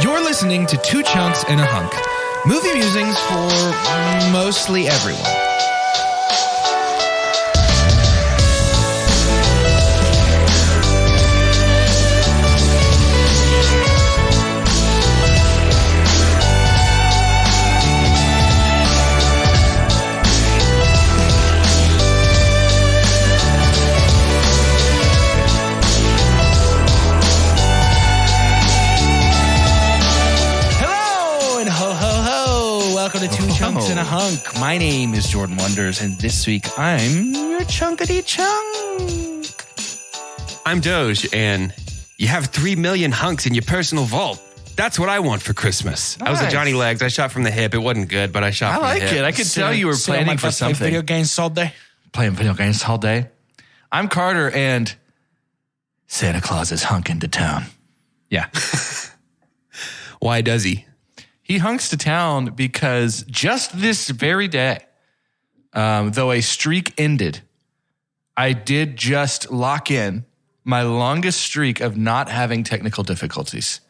You're listening to Two Chunks and a Hunk. Movie musings for mostly everyone. Chunks and a Hunk. My name is Jordan Wonders, and this week I'm your chunkity chunk. I'm Doge, and you have 3 million hunks in your personal vault. That's what I want for Christmas. Nice. I was a Johnny Legs. I shot from the hip. It wasn't good, but I shot from the hip. I like it. I could tell you were planning for something. Play video games all day. Playing video games all day. I'm Carter, and Santa Claus is hunking to town. Yeah. Why does he? He hunks to town because just this very day, though a streak ended, I did just lock in my longest streak of not having technical difficulties.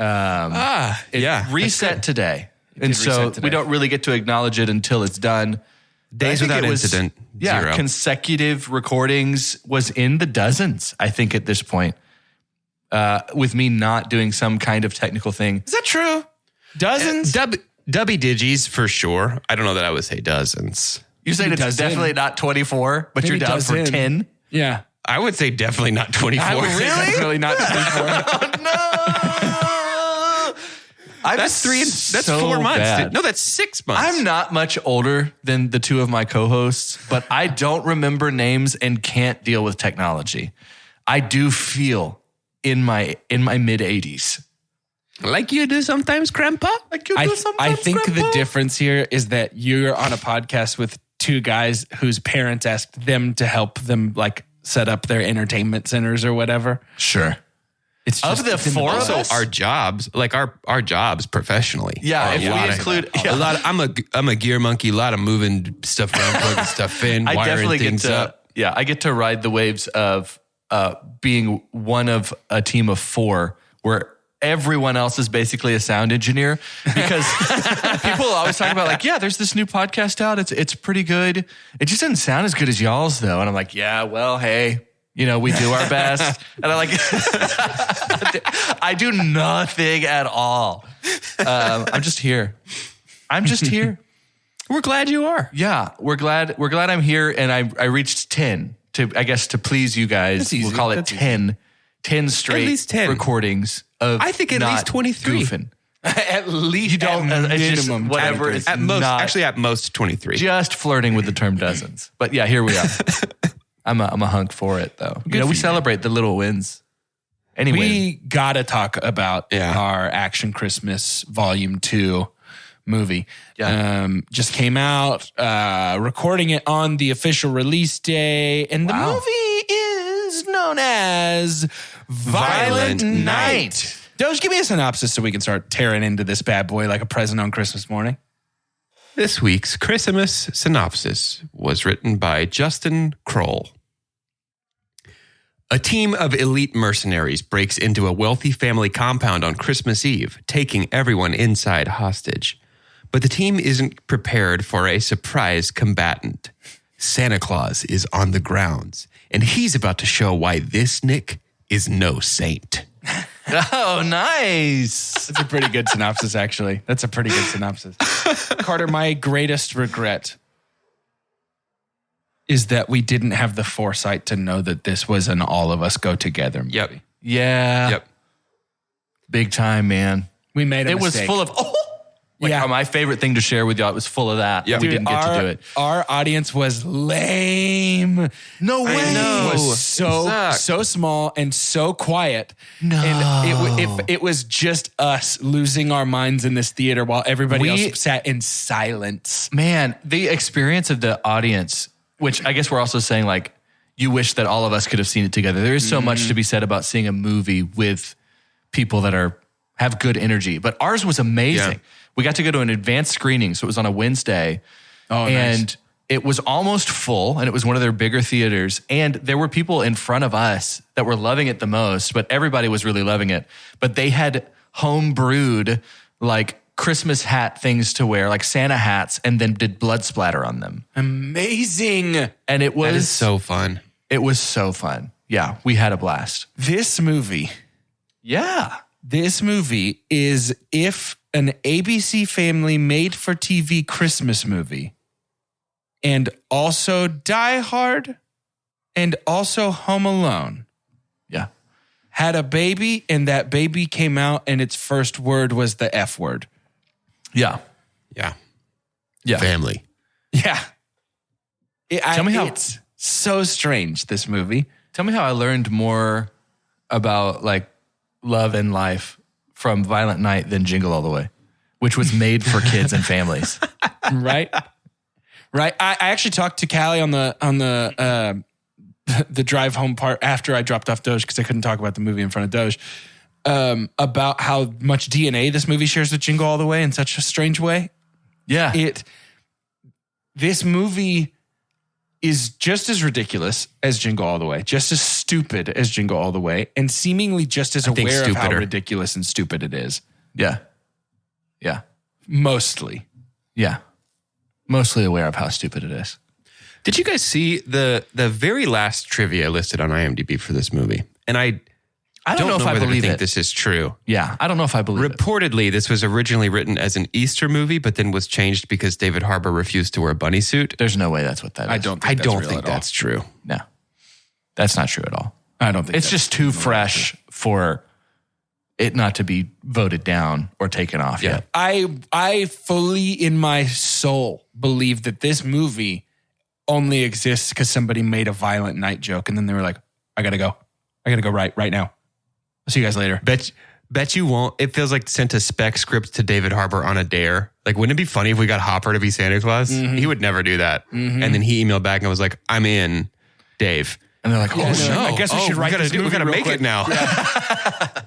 It reset today. And so we don't really get to acknowledge it until it's done. Days without incident, zero. Consecutive recordings was in the dozens, I think, at this point, with me not doing some kind of technical thing. Is that true? Dozens? Dubby digis for sure. I don't know that I would say dozens. You're saying it's definitely not 24, but you're down for 10? Yeah. I would say definitely not 24. I would say definitely not 24. Oh, no. That's 4 months. Bad. No, that's 6 months. I'm not much older than the two of my co-hosts, but I don't remember names and can't deal with technology. I do feel in my mid-80s. Like you do sometimes, Grandpa? I think the difference here is that you're on a podcast with two guys whose parents asked them to help them like set up their entertainment centers or whatever. Sure. It's just of the four of us, our jobs, like our jobs professionally. Yeah, if we include a lot. I'm a gear monkey. A lot of moving stuff around, plugging stuff in, wiring things up. Yeah, I get to ride the waves of being one of a team of four where everyone else is basically a sound engineer, because people always talk about like, yeah, there's this new podcast out. It's pretty good. It just doesn't sound as good as y'all's though. And I'm like, yeah, well, hey, we do our best. And I I do nothing at all. I'm just here. We're glad you are. Yeah, we're glad I'm here. And I reached 10 to please you guys. We'll call it 10 straight at least 10 recordings of I think at least 23. Goofing. At least you don't minimum whatever is at most 23. Just flirting with the term dozens. But yeah, here we are. I'm a hunk for it though. We celebrate the little wins. Anyway, we gotta talk about our Action Christmas Volume 2 movie. Yeah. Just came out, recording it on the official release day, and the movie is known as Violent Night. Doge, give me a synopsis so we can start tearing into this bad boy like a present on Christmas morning. This week's Christmas synopsis was written by Justin Kroll. A team of elite mercenaries breaks into a wealthy family compound on Christmas Eve, taking everyone inside hostage. But the team isn't prepared for a surprise combatant. Santa Claus is on the grounds, and he's about to show why this Nick is no saint. Oh, nice. That's a pretty good synopsis, actually. That's a pretty good synopsis. Carter, my greatest regret is that we didn't have the foresight to know that this was an all of us go together movie. Yep. Yeah. Yep. Big time, man. We made a mistake. It was full of... my favorite thing to share with y'all, it was full of that. Yeah. We didn't get to do it. Our audience was lame. No way. It was so small and so quiet. No. And it was just us losing our minds in this theater while everybody else sat in silence. Man, the experience of the audience, which I guess we're also saying like, you wish that all of us could have seen it together. There is so much to be said about seeing a movie with people that have good energy. But ours was amazing. Yeah. We got to go to an advanced screening, so it was on a Wednesday. Oh, and nice. It was almost full, and it was one of their bigger theaters. And there were people in front of us that were loving it the most, but everybody was really loving it. But they had home brewed like Christmas hat things to wear, like Santa hats, and then did blood splatter on them. Amazing. And it was That is so fun. It was so fun. Yeah, we had a blast. This movie is if an ABC Family made for TV Christmas movie and also Die Hard and also Home Alone Yeah. had a baby and that baby came out and its first word was the F word. Yeah. Yeah. Yeah. Family. Yeah. Tell me how it's so strange, this movie. Tell me how I learned more about like love and life from Violent Night than Jingle All the Way, which was made for kids and families. Right? Right. I actually talked to Callie on the drive home part after I dropped off Doge because I couldn't talk about the movie in front of Doge about how much DNA this movie shares with Jingle All the Way in such a strange way. Yeah. This movie is just as ridiculous as Jingle All the Way, just as stupid as Jingle All the Way, and seemingly just as aware of how ridiculous and stupid it is. Yeah. Yeah. Mostly. Yeah. Mostly aware of how stupid it is. Did you guys see the very last trivia listed on IMDb for this movie? And I don't know if I whether believe to think this is true. Yeah. I don't know if I believe it. Reportedly, this was originally written as an Easter movie, but then was changed because David Harbour refused to wear a bunny suit. There's no way that's what that is. I don't think that's true. No. That's not true at all. I don't think it's just too fresh for it not to be voted down or taken off yet. I fully in my soul believe that this movie only exists because somebody made a Violent Night joke and then they were like, I gotta go right now. I'll see you guys later. Bet you won't. It feels like sent a spec script to David Harbour on a dare. Like, wouldn't it be funny if we got Hopper to be Santa Claus? Mm-hmm. He would never do that. Mm-hmm. And then he emailed back and was like, I'm in, Dave. And they're like, no. I guess we should write this movie. We gotta make quick. it now. Yeah,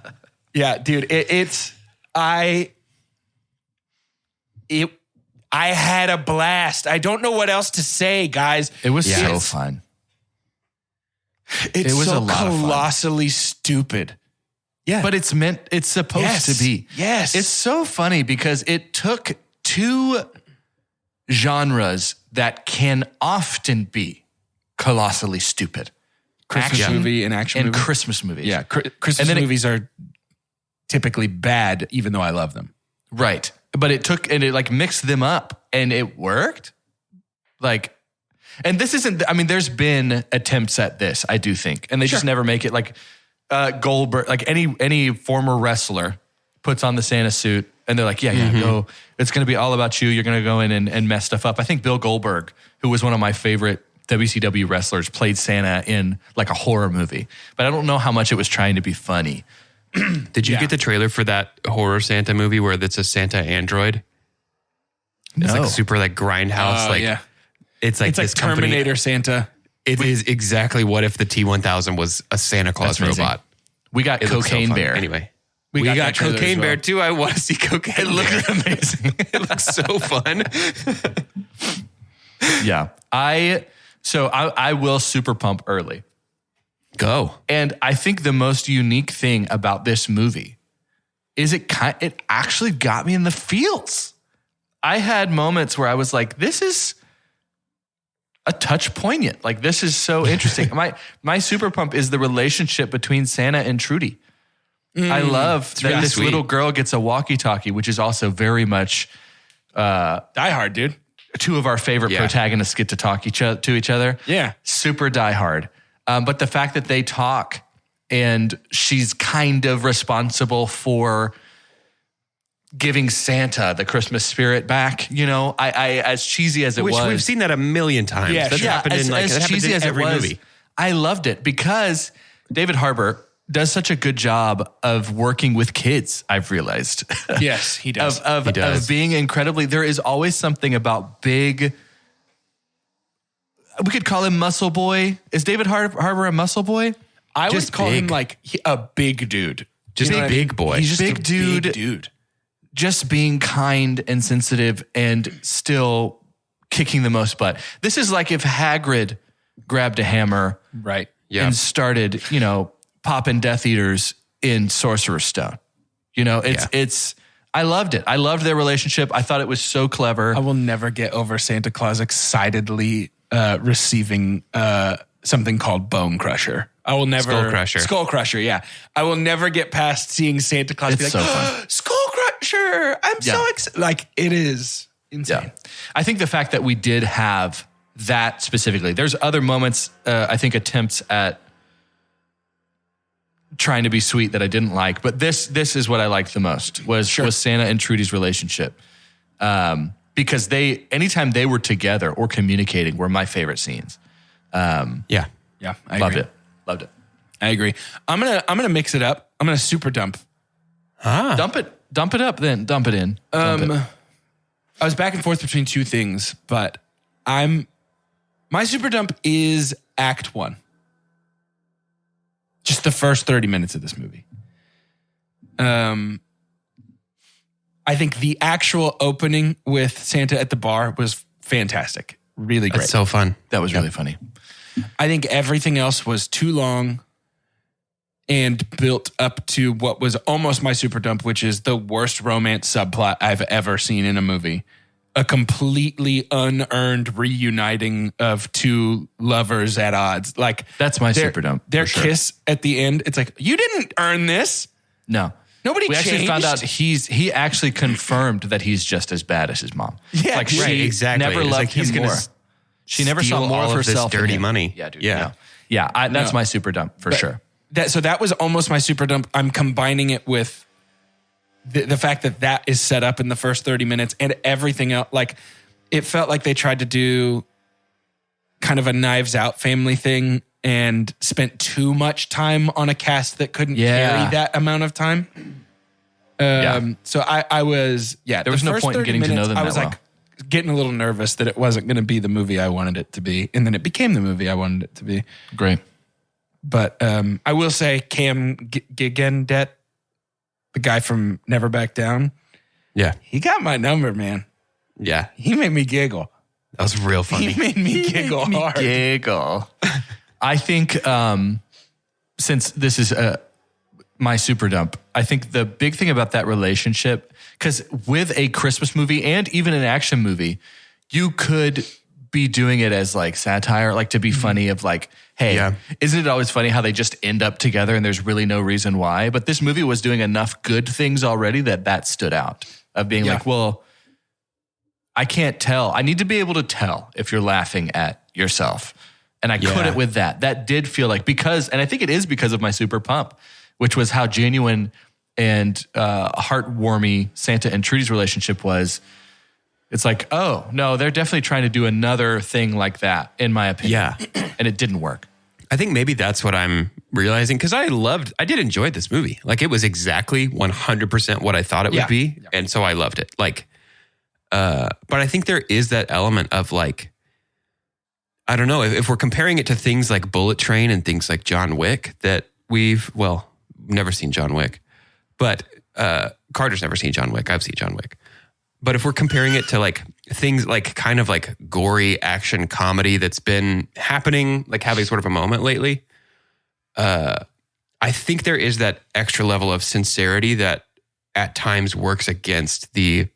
yeah dude. I had a blast. I don't know what else to say, guys. It was so fun. It was so a lot colossally stupid. Yeah. But it's supposed to be. Yes. It's so funny because it took two genres that can often be colossally stupid. Christmas movie and action movie. And Christmas movies. Yeah. Christmas movies are typically bad, even though I love them. Right. But it like mixed them up and it worked. Like, and this isn't, I mean, there's been attempts at this, I do think. And they just never make it. Like Goldberg, like any former wrestler puts on the Santa suit and they're like, go. It's going to be all about you. You're going to go in and mess stuff up. I think Bill Goldberg, who was one of my favorite WCW wrestlers, played Santa in like a horror movie. But I don't know how much it was trying to be funny. Did you get the trailer for that horror Santa movie where it's a Santa android? It's like super like grindhouse. It's like this Terminator company. Santa. It is exactly what if the T-1000 was a Santa Claus robot. We got Cocaine Bear. Anyway, we got Cocaine Bear too. I want to see Cocaine Bear. It looks amazing. It looks so fun. Yeah. I will super pump early. Go. And I think the most unique thing about this movie is it actually got me in the feels. I had moments where I was like, this is a touch poignant. Like, this is so interesting. My super pump is the relationship between Santa and Trudy. I love that really this little girl gets a walkie-talkie, which is also very much Die Hard, dude. Two of our favorite protagonists get to talk to each other. Yeah. Super Die Hard. But the fact that they talk and she's kind of responsible for giving Santa the Christmas spirit back, I as cheesy as it was. We've seen that a million times. Yeah, That's happened as cheesy as every movie. I loved it because David Harbour does such a good job of working with kids, I've realized. Yes, he does. Of being incredibly, there is always something about big, we could call him muscle boy. Is David Harbour a muscle boy? I would call him like a big dude. Just a big boy. He's just big dude. Just being kind and sensitive and still kicking the most butt. This is like if Hagrid grabbed a hammer right? And started, popping Death Eaters in Sorcerer's Stone. You know, it's. I loved it. I loved their relationship. I thought it was so clever. I will never get over Santa Claus excitedly receiving something called Bone Crusher. I will never Skull Crusher. Yeah, I will never get past seeing Santa Claus be like, so fun. Skull Crusher. I'm so excited. Like, it is insane. Yeah. I think the fact that we did have that specifically. There's other moments. I think attempts at trying to be sweet that I didn't like, but this is what I liked the most was Santa and Trudy's relationship. Because anytime they were together or communicating were my favorite scenes. Yeah. I Loved agree. it. Loved it. I agree. I'm gonna mix it up. I'm gonna super dump. Dump it up then. Dump it in. I was back and forth between two things, but my super dump is Act 1. Just the first 30 minutes of this movie. I think the actual opening with Santa at the bar was fantastic. Really great. That's so fun. That was really funny. I think everything else was too long and built up to what was almost my super dump, which is the worst romance subplot I've ever seen in a movie. A completely unearned reuniting of two lovers at odds. Like, that's my super dump. Their kiss at the end, it's like, you didn't earn this. No. Nobody We changed. actually found out he actually confirmed that he's just as bad as his mom. Yeah, like right, she exactly. never It's loved like he's him gonna more. She never saw steal more all of of this herself in dirty him. money. Yeah, dude. Yeah. That's my super dump for sure. So that was almost my super dump. I'm combining it with the fact that is set up in the first 30 minutes and everything else. Like, it felt like they tried to do kind of a Knives Out family thing and spent too much time on a cast that couldn't carry that amount of time. So I was, there was no point in getting to know them I that was well. like getting a little nervous that it wasn't going to be the movie I wanted it to be. And then it became the movie I wanted it to be. Great. But I will say Cam Gigandet, the guy from Never Back Down. Yeah. He got my number, man. Yeah. He made me giggle. That was real funny. He made me giggle hard. Giggle. I think since this is my super dump, I think the big thing about that relationship, because with a Christmas movie and even an action movie, you could be doing it as like satire, like to be funny of like, hey, isn't it always funny how they just end up together and there's really no reason why? But this movie was doing enough good things already that stood out of being like, well, I can't tell. I need to be able to tell if you're laughing at yourself. And I couldn't with that. That did feel like and I think it is because of my super pump, which was how genuine and heartwarming Santa and Trudy's relationship was. It's like, oh, no, they're definitely trying to do another thing like that, in my opinion. Yeah. And it didn't work. I think maybe that's what I'm realizing, because I did enjoy this movie. Like, it was exactly 100% what I thought it would be. Yeah. And so I loved it. Like, but I think there is that element of like, I don't know, if we're comparing it to things like Bullet Train and things like John Wick that we've never seen John Wick, but Carter's never seen John Wick. I've seen John Wick. But if we're comparing it to like things like kind of like gory action comedy that's been happening, like having sort of a moment lately, I think there is that extra level of sincerity that at times works against the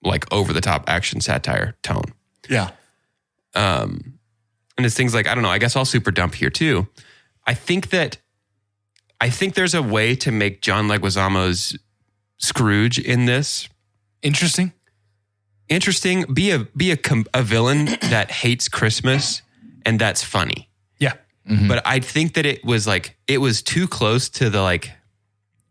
like over the top action satire tone. Yeah. And it's things like, I don't know, I guess I'll super dump here too. I think there's a way to make John Leguizamo's Scrooge in this interesting. Be a villain that hates Christmas, and that's funny. Yeah. Mm-hmm. But I think that it was too close to the like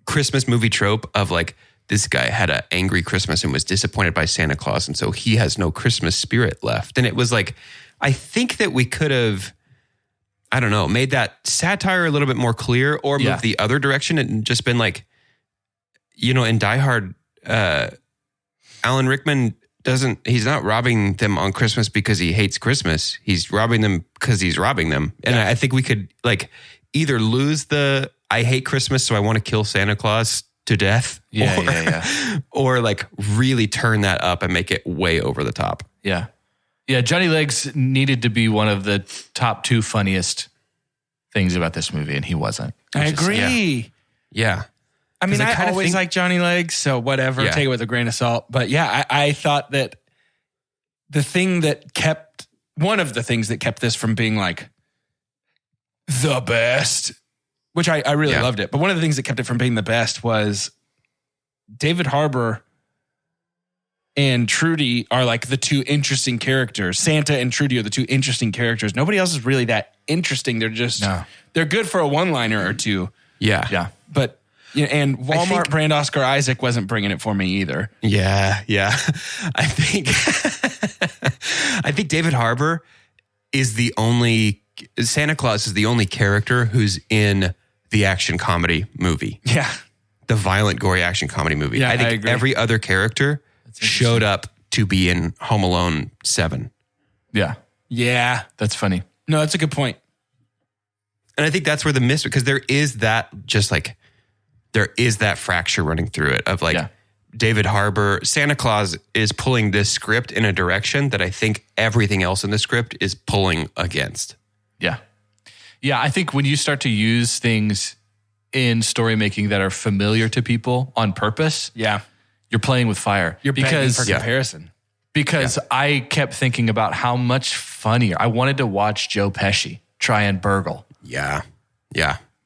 Christmas movie trope of like, this guy had an angry Christmas and was disappointed by Santa Claus, and so he has no Christmas spirit left. And it was like, I think that we could have, I don't know, made that satire a little bit more clear, or moved the other direction and just been like, you know, in Die Hard, Alan Rickman he's not robbing them on Christmas because he hates Christmas. He's robbing them because he's robbing them. And I think we could like either lose the I hate Christmas, so I want to kill Santa Claus to death. Or like really turn that up and make it way over the top. Yeah. Yeah. Johnny Legs needed to be one of the top 2 funniest things about this movie, and he wasn't. I agree. Yeah. I mean, I always think, like Johnny Legs, so whatever, take it with a grain of salt. But yeah, I thought that one of the things that kept this from being like the best, which I really loved it. But one of the things that kept it from being the best was David Harbour and Trudy are like the two interesting characters. Santa and Trudy are the two interesting characters. Nobody else is really that interesting. They're just, they're good for a one-liner or two. Yeah. Yeah. But, and Walmart brand Oscar Isaac wasn't bringing it for me either. Yeah. I think David Harbour is Santa Claus is the only character who's in the action comedy movie. Yeah. The violent, gory action comedy movie. Yeah, I think agree. every other character showed up to be in Home Alone 7. Yeah. Yeah. That's funny. No, that's a good point. And I think that's where the mystery, because there is that fracture running through it of like David Harbour. Santa Claus is pulling this script in a direction that I think everything else in the script is pulling against. Yeah. Yeah. I think when you start to use things in story making that are familiar to people on purpose, you're playing with fire. You're begging for comparison. Because I kept thinking about how much funnier. I wanted to watch Joe Pesci try and burgle. Yeah.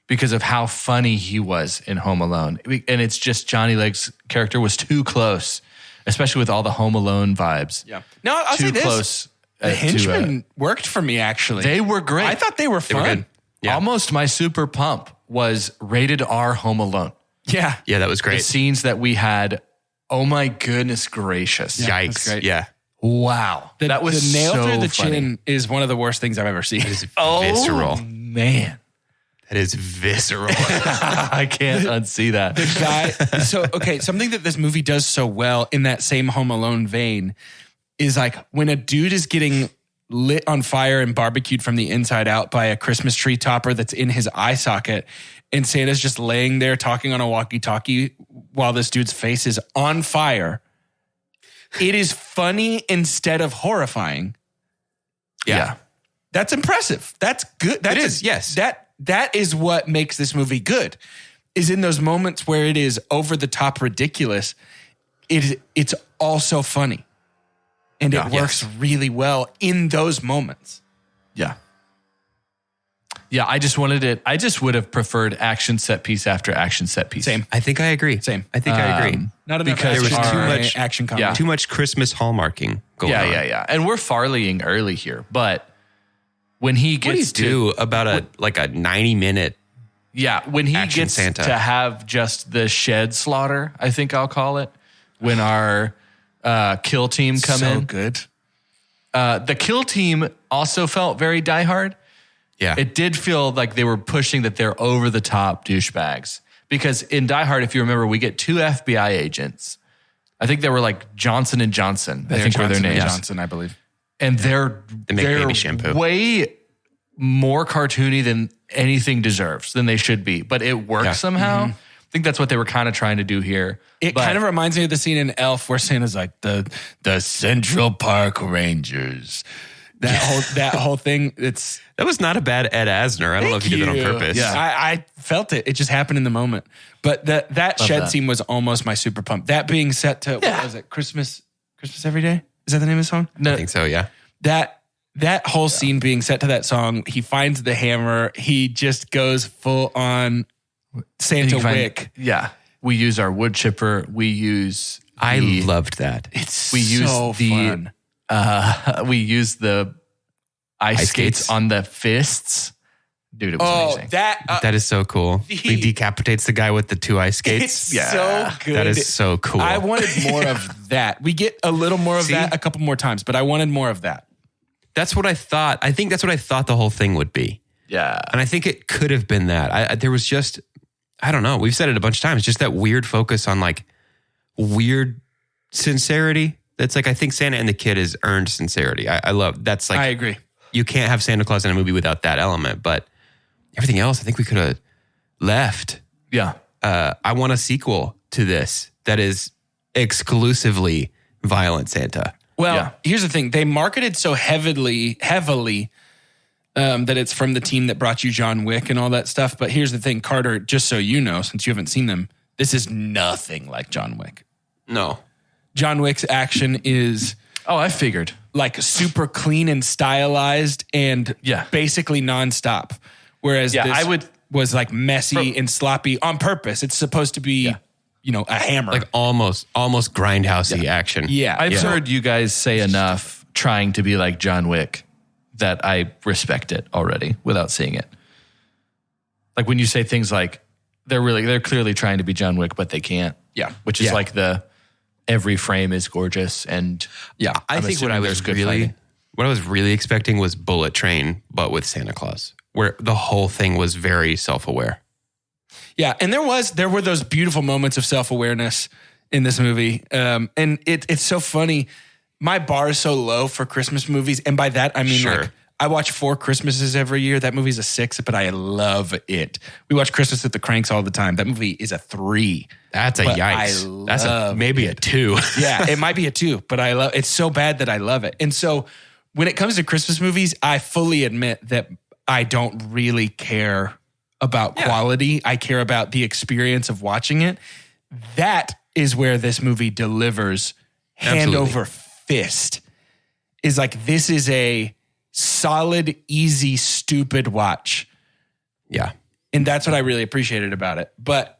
Because of how funny he was in Home Alone. And it's just Johnny Legs' character was too close, especially with all the Home Alone vibes. Yeah. No, I'll say this. Too close. The henchmen worked for me, actually. They were great. I thought they were fun. They were good. Yeah. Almost my super pump was rated R Home Alone. Yeah. Yeah, that was great. The scenes that we had, oh my goodness gracious. Yikes. Yeah. Wow. That was the nail so through the funny. chin is one of the worst things I've ever seen. It is visceral. Man. That is visceral. I can't unsee that. Something that this movie does so well in that same Home Alone vein is like when a dude is getting lit on fire and barbecued from the inside out by a Christmas tree topper that's in his eye socket, and Santa's just laying there talking on a walkie-talkie while this dude's face is on fire. It is funny instead of horrifying. Yeah. That's impressive. That's good. It is, yes. That is what makes this movie good, is in those moments where it is over the top ridiculous. It's also funny. And it works really well in those moments. Yeah. Yeah, I just wanted it. I just would have preferred action set piece after action set piece. Same. I think I agree. I agree. Not enough because there was too much action comedy. Too much Christmas hallmarking going on. Yeah. And we're Farleying early here, but when he gets what do you do about a 90-minute when he action gets Santa to have just the shed slaughter, I think I'll call it, when our kill team come in. So good. The kill team also felt very Die Hard. Yeah. It did feel like they were pushing that they're over the top douchebags. Because in Die Hard, if you remember, we get two FBI agents. I think they were like Johnson and Johnson. I think were their names. Johnson, I believe. And They make baby shampoo. Way more cartoony than anything deserves, than they should be. But it works somehow. I think that's what they were kind of trying to do here. It kind of reminds me of the scene in Elf where Santa's like the Central Park Rangers. That whole thing. That was not a bad Ed Asner. I don't know if you did that on purpose. Yeah, I felt it. It just happened in the moment. But that shed scene was almost my super pump. That being set to what was it? Christmas Every Day? Is that the name of the song? No. I think so. Yeah. That whole scene being set to that song. He finds the hammer. He just goes full on Santa Wick. Yeah. We use our wood chipper. I loved that. We use fun. We use the ice skates on the fists. Dude, it was amazing. That is so cool. He decapitates the guy with the two ice skates. It's so good. That is so cool. I wanted more of that. We get a little more of that a couple more times, but I wanted more of that. That's what I thought. I think that's what I thought the whole thing would be. Yeah. And I think it could have been that. There was just, I don't know. We've said it a bunch of times. Just that weird focus on like weird sincerity. That's like, I think Santa and the Kid has earned sincerity. I love, that's like. I agree. You can't have Santa Claus in a movie without that element, but everything else, I think we could have left. Yeah. I want a sequel to this that is exclusively violent Santa. Well, here's the thing. They marketed so heavily that it's from the team that brought you John Wick and all that stuff. But here's the thing, Carter, just so you know, since you haven't seen them, This is nothing like John Wick. No. John Wick's action is Oh, I figured. like super clean and stylized and basically nonstop. Whereas this was like messy and sloppy on purpose. It's supposed to be, a hammer. Like almost grindhousey action. Yeah. I've heard you guys say enough trying to be like John Wick that I respect it already without seeing it. Like when you say things like they're clearly trying to be John Wick, but they can't. Yeah. Which is like every frame is gorgeous and I think what I was really expecting was Bullet Train, but with Santa Claus, where the whole thing was very self-aware. Yeah, and there were those beautiful moments of self-awareness in this movie. And it's so funny. My bar is so low for Christmas movies, and by that I mean like I watch 4 Christmases every year. That movie's a 6, but I love it. We watch Christmas at the Cranks all the time. That movie is a 3. That's a yikes. That's maybe a 2. Yeah, it might be a 2, but I love it's so bad that I love it. And so when it comes to Christmas movies, I fully admit that I don't really care about quality. I care about the experience of watching it. That is where this movie delivers hand over fist. Is like, this is a solid, easy, stupid watch. Yeah. And that's what I really appreciated about it. But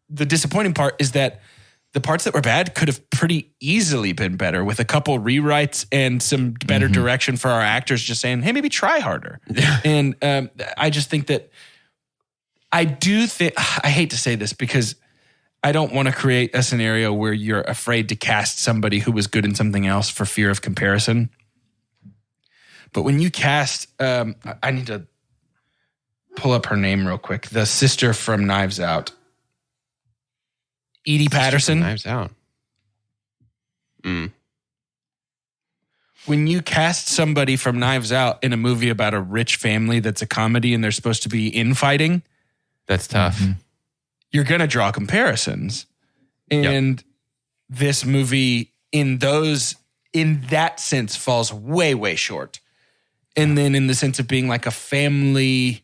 the disappointing part is that the parts that were bad could have pretty easily been better with a couple rewrites and some better direction for our actors just saying, hey, maybe try harder. And I just think that I hate to say this because I don't want to create a scenario where you're afraid to cast somebody who was good in something else for fear of comparison. But when you cast, I need to pull up her name real quick. The sister from Knives Out. Edie Patterson. Knives Out. When you cast somebody from Knives Out in a movie about a rich family that's a comedy and they're supposed to be infighting, that's tough. You're going to draw comparisons. And this movie in that sense falls way, way short. And then in the sense of being like a family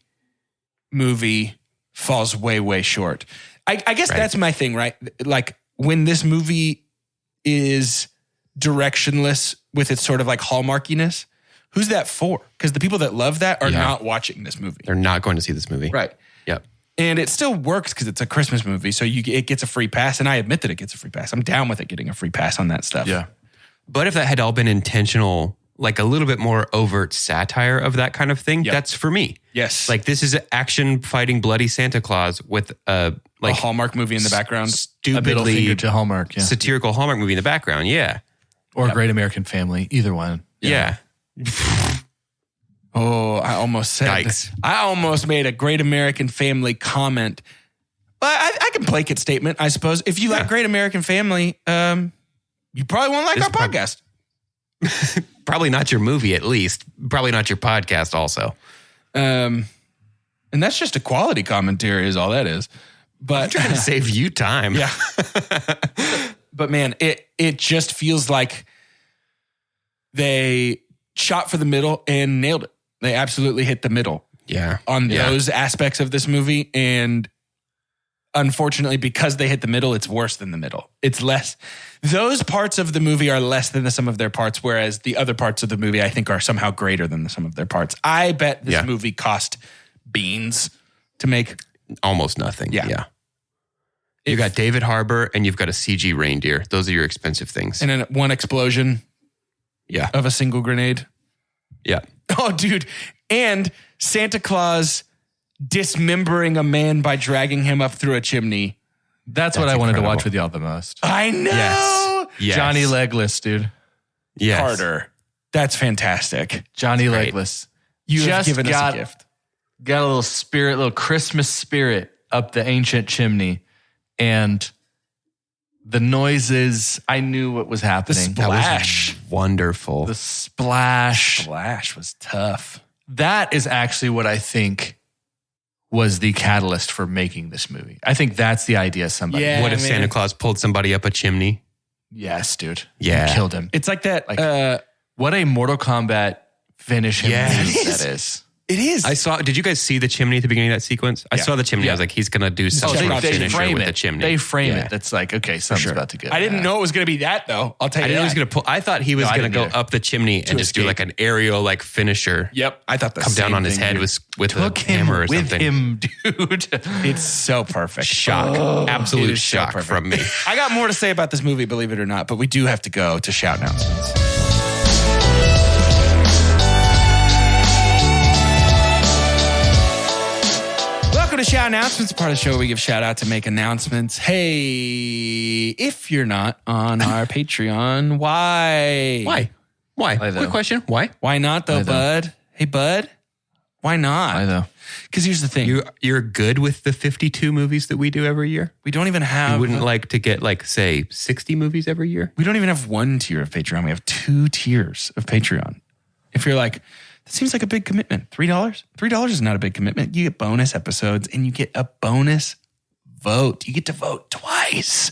movie falls way, way short. I guess that's my thing, right? Like when this movie is directionless with its sort of like hallmarkiness, who's that for? Because the people that love that are not watching this movie. They're not going to see this movie. Right. Yep. And it still works because it's a Christmas movie. So it gets a free pass. And I admit that it gets a free pass. I'm down with it getting a free pass on that stuff. Yeah. But if that had all been intentional, like a little bit more overt satire of that kind of thing, that's for me. Yes. Like this is an action fighting bloody Santa Claus with a Hallmark movie in the background. A middle Stupidly finger to Hallmark. Yeah. satirical Hallmark movie in the background. Yeah. Or Great American Family. Either one. Yeah. Oh, I almost said Yikes. I almost made a Great American Family comment. But I can play it statement, I suppose. If you like Great American Family, you probably won't like our podcast. Probably not your movie, at least. Probably not your podcast also. And that's just a quality commentary is all that is. But I'm trying to save you time. Yeah. But man, it just feels like they shot for the middle and nailed it. They absolutely hit the middle. Yeah. On those aspects of this movie. And unfortunately, because they hit the middle, it's worse than the middle. It's less. Those parts of the movie are less than the sum of their parts, whereas the other parts of the movie, I think, are somehow greater than the sum of their parts. I bet this movie cost beans to make. Almost nothing. Yeah. You got David Harbour and you've got a CG reindeer. Those are your expensive things. And then one explosion of a single grenade. Yeah. Oh, dude. And Santa Claus dismembering a man by dragging him up through a chimney. That's what I wanted to watch with y'all the most. I know. Yes. Johnny Legless, dude. Yes. Carter. That's fantastic. Johnny Legless. You have given us a gift. Got a little Christmas spirit up the ancient chimney. And the noises, I knew what was happening. The splash. That was wonderful. The splash. Splash was tough. That is actually what I think was the catalyst for making this movie. I think that's the idea somebody. Yeah, what if Santa Claus pulled somebody up a chimney? Yes, dude. Yeah. And killed him. It's like that. What a Mortal Kombat finish him Yes. that is. It is. Did you guys see the chimney at the beginning of that sequence? I saw the chimney. I was like, he's going to do some sort of finisher with the chimney. They frame it. That's like, okay, something's about to go. I didn't know it was going to be that, though. I'll tell you. I thought he was going to go up the chimney and just do like an aerial like finisher. Yep. I thought come down on his head with a hammer or something. With him, dude. It's so perfect. Shock. Absolute shock from me. I got more to say about this movie, believe it or not, but we do have to go to shout announcements. Welcome to Shout Announcements, part of the show where we give shout out to make announcements. Hey, if you're not on our Patreon, why? Quick question. Why? Why not though, bud? Hey, bud. Why not? Why though? Because here's the thing. You're good with the 52 movies that we do every year? We don't even have... You wouldn't like to get like, say, 60 movies every year? We don't even have one tier of Patreon. We have 2 tiers of Patreon. If you're like... That seems like a big commitment. $3? $3 is not a big commitment. You get bonus episodes and you get a bonus vote. You get to vote twice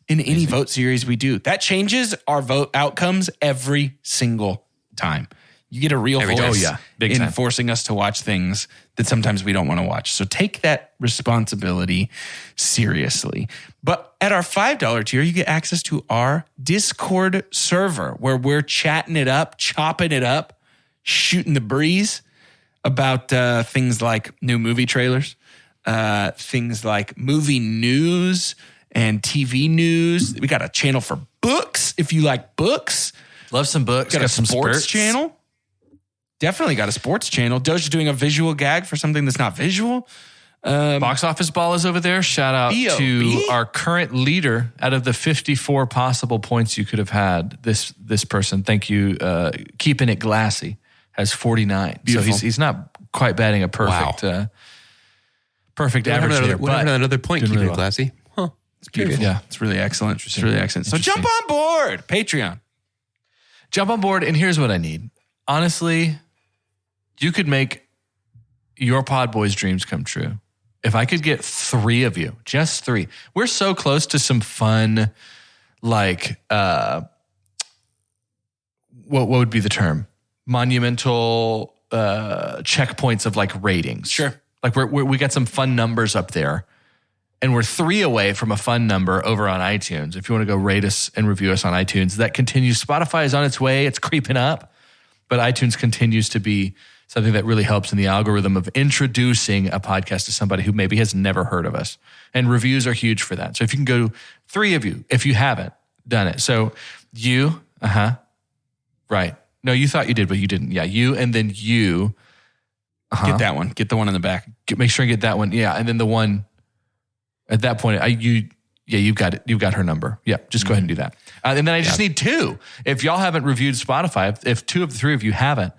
in any vote series we do. That changes our vote outcomes every single time. You get a real voice in forcing us to watch things that sometimes we don't want to watch. So take that responsibility seriously. But at our $5 tier, you get access to our Discord server where we're chatting it up, chopping it up, shooting the breeze about things like new movie trailers, things like movie news and TV news. We got a channel for books if you like books. Love some books. Got a sports channel. Definitely got a sports channel. Doge is doing a visual gag for something that's not visual. Box Office Ball is over there. Shout out to our current leader. Out of the 54 possible points you could have had, this person, thank you, keeping it glassy, has 49. Beautiful. So he's not quite batting a perfect perfect average there. But another point, keeping it classy. Huh. It's beautiful. Yeah, it's really excellent. It's really excellent. So jump on board. Patreon. Jump on board, and here's what I need. Honestly, you could make your Pod Boys dreams come true. If I could get 3 of you, just 3. We're so close to some fun, like, what would be the term? Monumental checkpoints of like ratings. Sure. Like we got some fun numbers up there, and we're 3 away from a fun number over on iTunes. If you want to go rate us and review us on iTunes, that continues. Spotify is on its way. It's creeping up, but iTunes continues to be something that really helps in the algorithm of introducing a podcast to somebody who maybe has never heard of us. And reviews are huge for that. So if you can go 3 of you, if you haven't done it. So you, right. No, you thought you did, but you didn't. Yeah, you and then you. Get that one. Get the one in the back. Make sure you get that one. Yeah, and then the one at that point, you've got it. You've got her number. Yeah, just go ahead and do that. And then I just need 2. If y'all haven't reviewed Spotify, if 2 of the 3 of you haven't,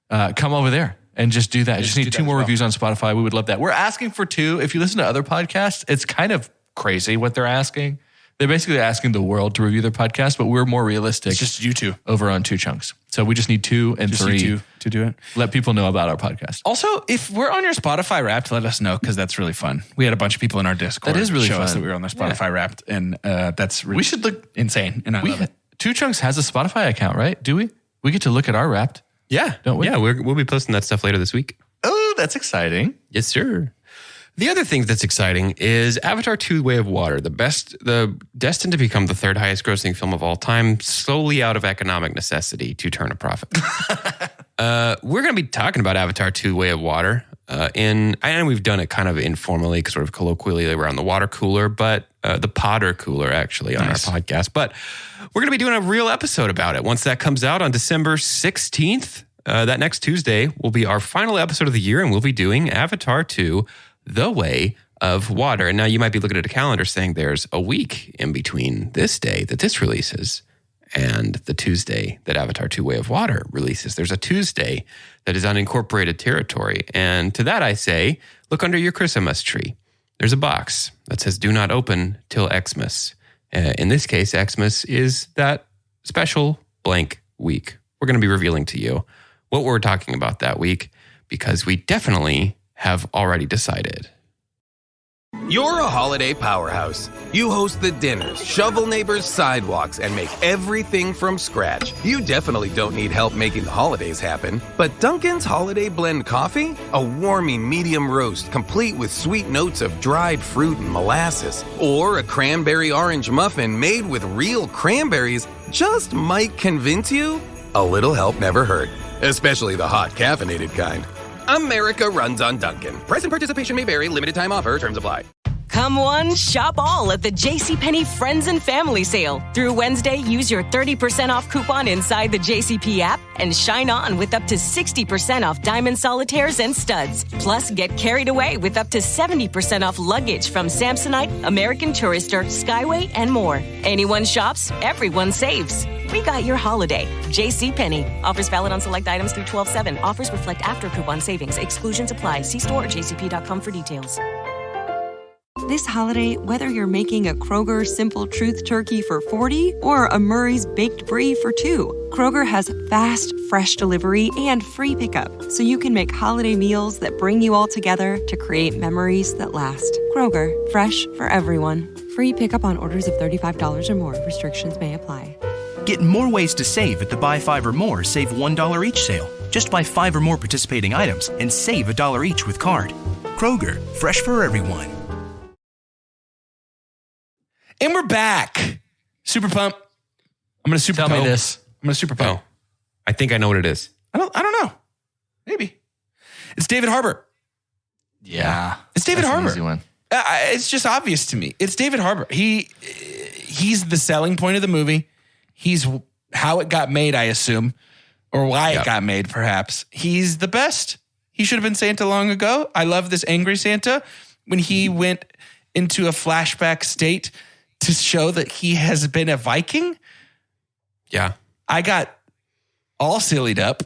come over there and just do that. I just need 2 more reviews on Spotify. We would love that. We're asking for 2. If you listen to other podcasts, it's kind of crazy what they're asking. They're basically asking the world to review their podcast, but we're more realistic. It's just you 2 over on 2 chunks. So we just need 2 and 3 to do it. Let people know about our podcast. Also, if we're on your Spotify Wrapped, let us know because that's really fun. We had a bunch of people in our Discord that is really show fun. us that we were on their Spotify Wrapped, and that's really we should look insane. And I love it. 2 Chunks has a Spotify account, right? Do we? We get to look at our Wrapped. Yeah, don't we? Yeah, we'll be posting that stuff later this week. Oh, that's exciting. Yes, sir. The other thing that's exciting is Avatar 2: Way of Water, the destined to become the 3rd highest grossing film of all time, solely out of economic necessity to turn a profit. We're going to be talking about Avatar 2: Way of Water. I know we've done it kind of informally, sort of colloquially around the water cooler, but the Potter cooler actually on our podcast. But we're going to be doing a real episode about it. Once that comes out on December 16th, that next Tuesday will be our final episode of the year, and we'll be doing Avatar 2: The Way of Water. And now you might be looking at a calendar saying there's a week in between this day that this releases and the Tuesday that Avatar 2: Way of Water releases. There's a Tuesday that is unincorporated territory. And to that I say, look under your Christmas tree. There's a box that says do not open till Xmas. In this case, Xmas is that special blank week. We're going to be revealing to you what we're talking about that week because we definitely have already decided. You're a holiday powerhouse. You host the dinners, shovel neighbors' sidewalks, and make everything from scratch. You definitely don't need help making the holidays happen. But Dunkin's Holiday Blend Coffee? A warming medium roast complete with sweet notes of dried fruit and molasses. Or a cranberry orange muffin made with real cranberries just might convince you a little help never hurt. Especially the hot caffeinated kind. America runs on Dunkin'. Price and participation may vary. Limited time offer. Terms apply. Come one, shop all at the JCPenney Friends and Family Sale. Through Wednesday, use your 30% off coupon inside the JCP app and shine on with up to 60% off diamond solitaires and studs. Plus, get carried away with up to 70% off luggage from Samsonite, American Tourister, Skyway, and more. Anyone shops, everyone saves. We got your holiday. JCPenney. Offers valid on select items through 12/7. Offers reflect after coupon savings. Exclusions apply. See store or jcp.com for details. This holiday, whether you're making a Kroger Simple Truth Turkey for 40 or a Murray's Baked Brie for 2, Kroger has fast, fresh delivery and free pickup, so you can make holiday meals that bring you all together to create memories that last. Kroger, fresh for everyone. Free pickup on orders of $35 or more. Restrictions may apply. Get more ways to save at the Buy 5 or More Save $1 each sale. Just buy 5 or more participating items and save $1 each with card. Kroger, fresh for everyone. And we're back. Super pump. I'm gonna super Tell pump. me this. I'm gonna super pump. Oh, I think I know what it is. I don't know. Maybe. It's David Harbour. Yeah. It's David That's an Harbour. easy one. It's just obvious to me. It's David Harbour. He's the selling point of the movie. He's how it got made, I assume, or why it got made, perhaps. He's the best. He should have been Santa long ago. I love this angry Santa when he went into a flashback state to show that he has been a Viking. Yeah. I got all sillied up.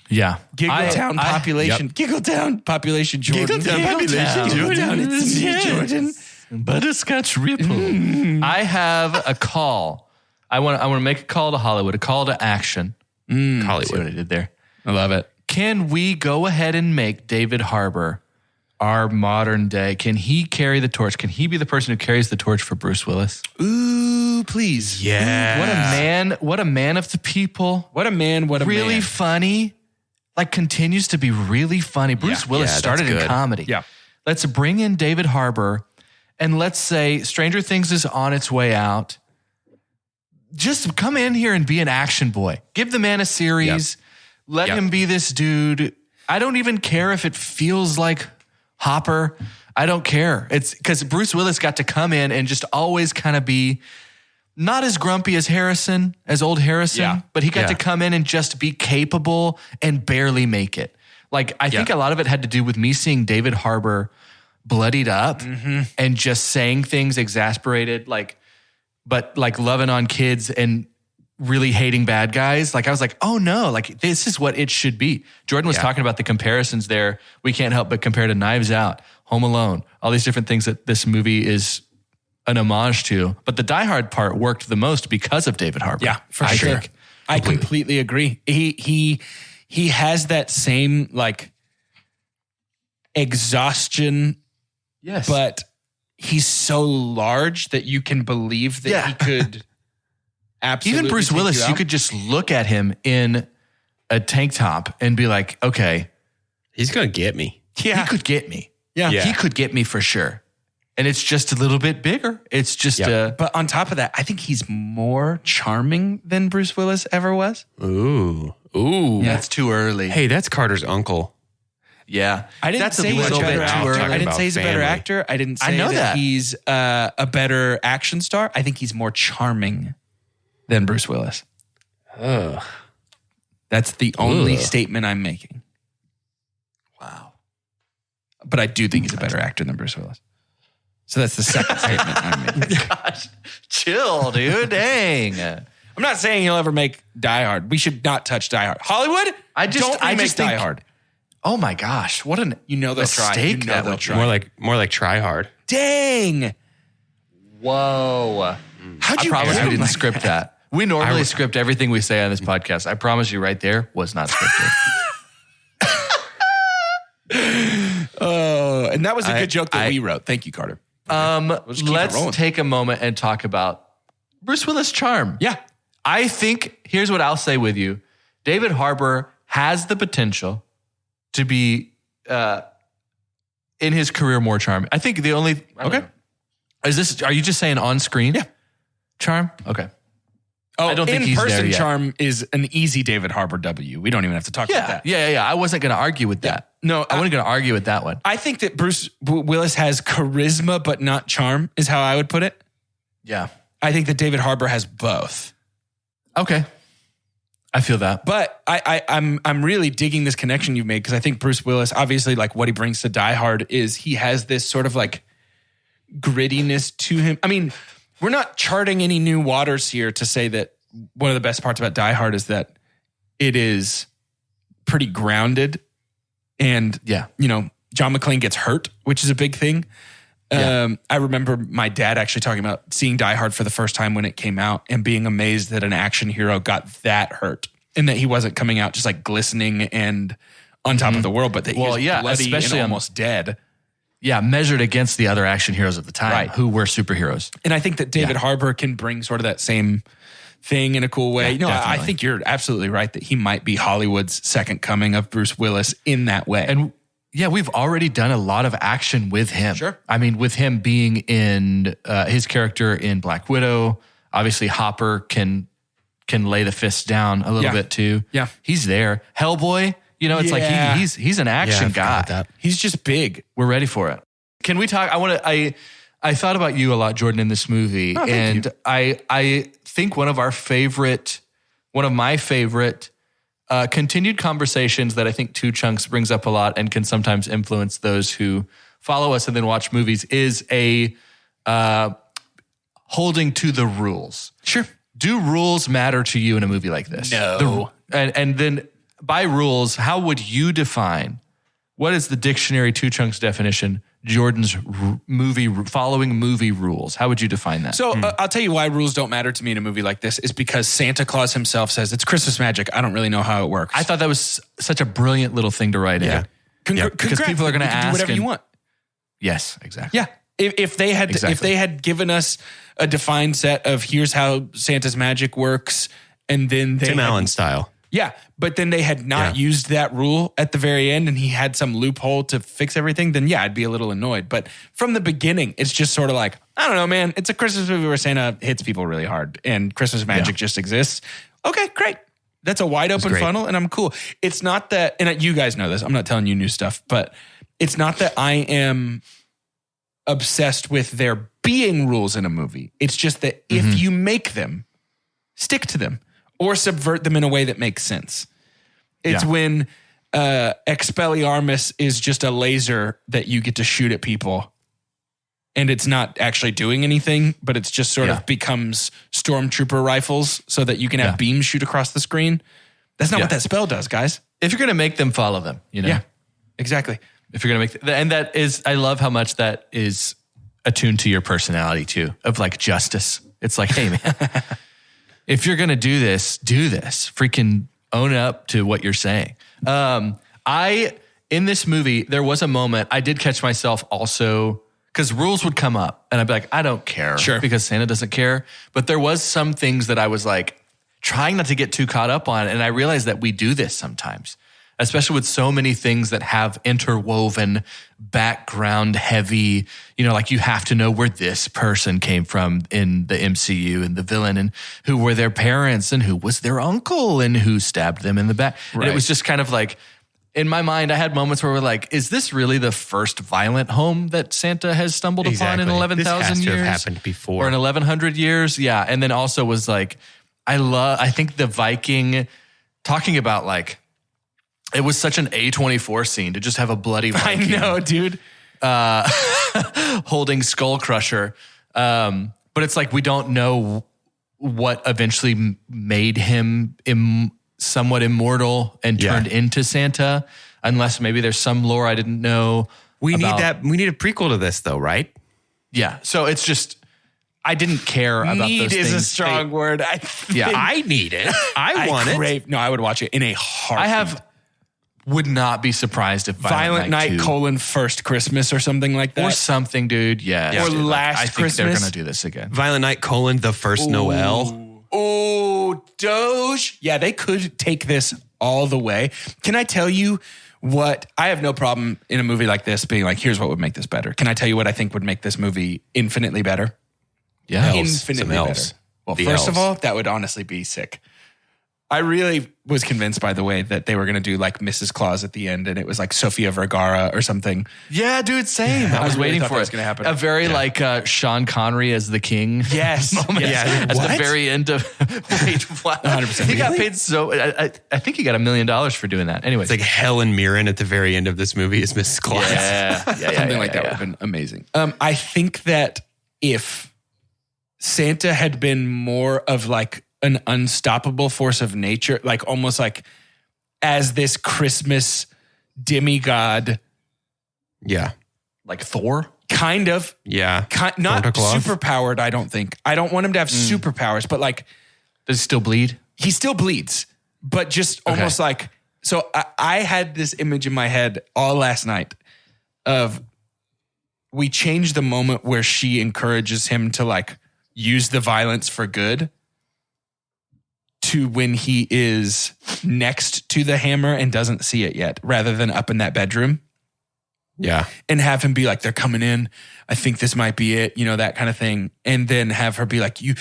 Yeah. Giggletown population. Giggletown population Jordan. Jordan. It's me, Jordan. Butterscotch Ripple. I have a call. I want to make a call to Hollywood, a call to action. Hollywood. See what I did there. I love it. Can we go ahead and make David Harbour our modern day? Can he carry the torch? Can he be the person who carries the torch for Bruce Willis? Ooh, please. Yeah. What a man. What a man of the people. What a man. What a really man. funny. Like continues to be really funny. Bruce Willis that's started in good. comedy. Yeah. Let's bring in David Harbour and let's say Stranger Things is on its way out. Just come in here and be an action boy. Give the man a series. Let him be this dude. I don't even care if it feels like Hopper. I don't care. It's because Bruce Willis got to come in and just always kind of be not as grumpy as Harrison, as old Harrison, but he got to come in and just be capable and barely make it. Like, I think a lot of it had to do with me seeing David Harbour bloodied up and just saying things exasperated, but loving on kids and really hating bad guys. Like, I was like, oh no, like this is what it should be. Jordan was talking about the comparisons there. We can't help but compare to Knives Out, Home Alone, all these different things that this movie is an homage to. But the Die Hard part worked the most because of David Harbour. Yeah, for sure. I completely agree. He has that same like exhaustion. Yes. But he's so large that you can believe that he could absolutely. Even Bruce Willis, you could just look at him in a tank top and be like, okay, he's going to get me. Yeah. He could get me. Yeah. He could get me for sure. And it's just a little bit bigger. It's just But on top of that, I think he's more charming than Bruce Willis ever was. Ooh. That's too early. Hey, that's Carter's uncle. Yeah. I didn't say he's a better actor. I didn't say he's a better actor. I didn't say that he's a better action star. I think he's more charming than Bruce Willis. Ugh. That's the only statement I'm making. Wow. But I do think he's a better actor than Bruce Willis. So that's the second statement I'm making. Gosh, chill, dude. Dang. I'm not saying he'll ever make Die Hard. We should not touch Die Hard. Hollywood, don't remake Die Hard. Oh my gosh, what an they'll try. mistake that would Try. More like Try Hard. Dang. Whoa. How'd you I promise get we him didn't like script that. We normally script everything we say on this podcast. I promise you right there was not scripted. Oh, and that was a good joke that we wrote. Thank you, Carter. Let's take a moment and talk about Bruce Willis' charm. Yeah. I think, here's what I'll say with you. David Harbour has the potential to be, in his career, more charming. I think the only... Okay. Are you just saying on screen? Yeah. Charm? Okay. Oh, I don't think he's in-person there yet. charm is an easy David Harbour W. We don't even have to talk about that. Yeah. I wasn't going to argue with that. No, I wasn't going to argue with that one. I think that Bruce Willis has charisma, but not charm, is how I would put it. Yeah. I think that David Harbour has both. Okay. I feel that. But I'm really digging this connection you've made because I think Bruce Willis, obviously, like what he brings to Die Hard is he has this sort of like grittiness to him. I mean, we're not charting any new waters here to say that one of the best parts about Die Hard is that it is pretty grounded. And, John McClane gets hurt, which is a big thing. I remember my dad actually talking about seeing Die Hard for the first time when it came out and being amazed that an action hero got that hurt and that he wasn't coming out just like glistening and on top of the world, but that he was bloody especially and almost dead. Yeah, measured against the other action heroes of the time who were superheroes. And I think that David Harbour can bring sort of that same thing in a cool way. I think you're absolutely right that he might be Hollywood's second coming of Bruce Willis in that way. And we've already done a lot of action with him. Sure. I mean, with him being in his character in Black Widow, obviously Hopper can lay the fist down a little bit too. Yeah. He's there. Hellboy, it's like he's an action guy. He's just big. We're ready for it. Can we talk? I thought about you a lot, Jordan, in this movie. Oh, thank you. I think one of my favorite continued conversations that I think Two Chunks brings up a lot and can sometimes influence those who follow us and then watch movies is a holding to the rules. Sure. Do rules matter to you in a movie like this? No. And then by rules, how would you define, what is the dictionary Two Chunks definition, Jordan's following movie rules? How would you define that? So I'll tell you why rules don't matter to me in a movie like this is because Santa Claus himself says it's Christmas magic. I don't really know how it works. I thought that was such a brilliant little thing to write in. Because people are going to ask. Do whatever you want. Yes, exactly. Yeah. If they had given us a defined set of here's how Santa's magic works, and then Tim Allen style. Yeah, but then they had not used that rule at the very end and he had some loophole to fix everything, then I'd be a little annoyed. But from the beginning, it's just sort of like, I don't know, man, it's a Christmas movie where Santa hits people really hard and Christmas magic just exists. Okay, great. That's a wide open funnel and I'm cool. It's not that, and you guys know this, I'm not telling you new stuff, but it's not that I am obsessed with there being rules in a movie. It's just that if you make them, stick to them. Or subvert them in a way that makes sense. It's when Expelliarmus is just a laser that you get to shoot at people. And it's not actually doing anything, but it's just sort of becomes stormtrooper rifles so that you can have beams shoot across the screen. That's not what that spell does, guys. If you're going to make them, follow them. Yeah, exactly. If you're going to make and that is, I love how much that is attuned to your personality too, of like justice. It's like, hey man, if you're going to do this, freaking own up to what you're saying. In this movie, there was a moment I did catch myself also, because rules would come up and I'd be like, I don't care because Santa doesn't care. But there was some things that I was like trying not to get too caught up on. And I realized that we do this sometimes, especially with so many things that have interwoven background heavy, like you have to know where this person came from in the MCU and the villain and who were their parents and who was their uncle and who stabbed them in the back. Right. And it was just kind of like, in my mind, I had moments where we're like, is this really the first violent home that Santa has stumbled upon in 11,000 years? This has to have happened before. Or in 1,100 years? Yeah. And then also was like, I think the Viking, talking about like, it was such an A24 scene to just have a bloody Viking. I know, dude. Holding Skillcrusher. But it's like we don't know what eventually made him somewhat immortal and turned into Santa, unless maybe there's some lore I didn't know. We need that. We need a prequel to this though, right? Yeah. So it's just, I didn't care about those things. Need is a strong word. I need it. I want it. No, I would watch it in a heartbeat. I have would not be surprised if Violent Night 2, First Christmas or something like that. or something, dude. Yeah. Or dude, Last I think Christmas. they're gonna do this again. Violent Night: the first Noel. Oh, Doge. Yeah, they could take this all the way. Can I tell you what? I have no problem in a movie like this being like, here's what would make this better. Can I tell you what I think would make this movie infinitely better? Yeah. Infinitely Some better. elves. Well, The first of elves. all, that would honestly be sick. I really was convinced, by the way, that they were going to do like Mrs. Claus at the end, and it was like Sofia Vergara or something. Yeah, dude, same. I was really waiting thought for that it. was gonna happen. A very Sean Connery as the king. Yes. moment. Yes. At What? the very end of. Wait, what? 100%. He got Really? paid so. I think he got $1 million for doing that. Anyways. It's like Helen Mirren at the very end of this movie is Mrs. Claus. Something like that would have been amazing. I think that if Santa had been more of like an unstoppable force of nature, like almost like as this Christmas demigod, Yeah. Like Thor. kind of, Yeah. not Santa Claus? super powered. I don't think. I don't want him to have superpowers, but like Does he still bleed? he still bleeds, but just almost like. So I had this image in my head all last night of we change the moment where she encourages him to like use the violence for good to when he is next to the hammer and doesn't see it yet, rather than up in that bedroom. Yeah. And have him be like, they're coming in. I think this might be it, that kind of thing. And then have her be like, you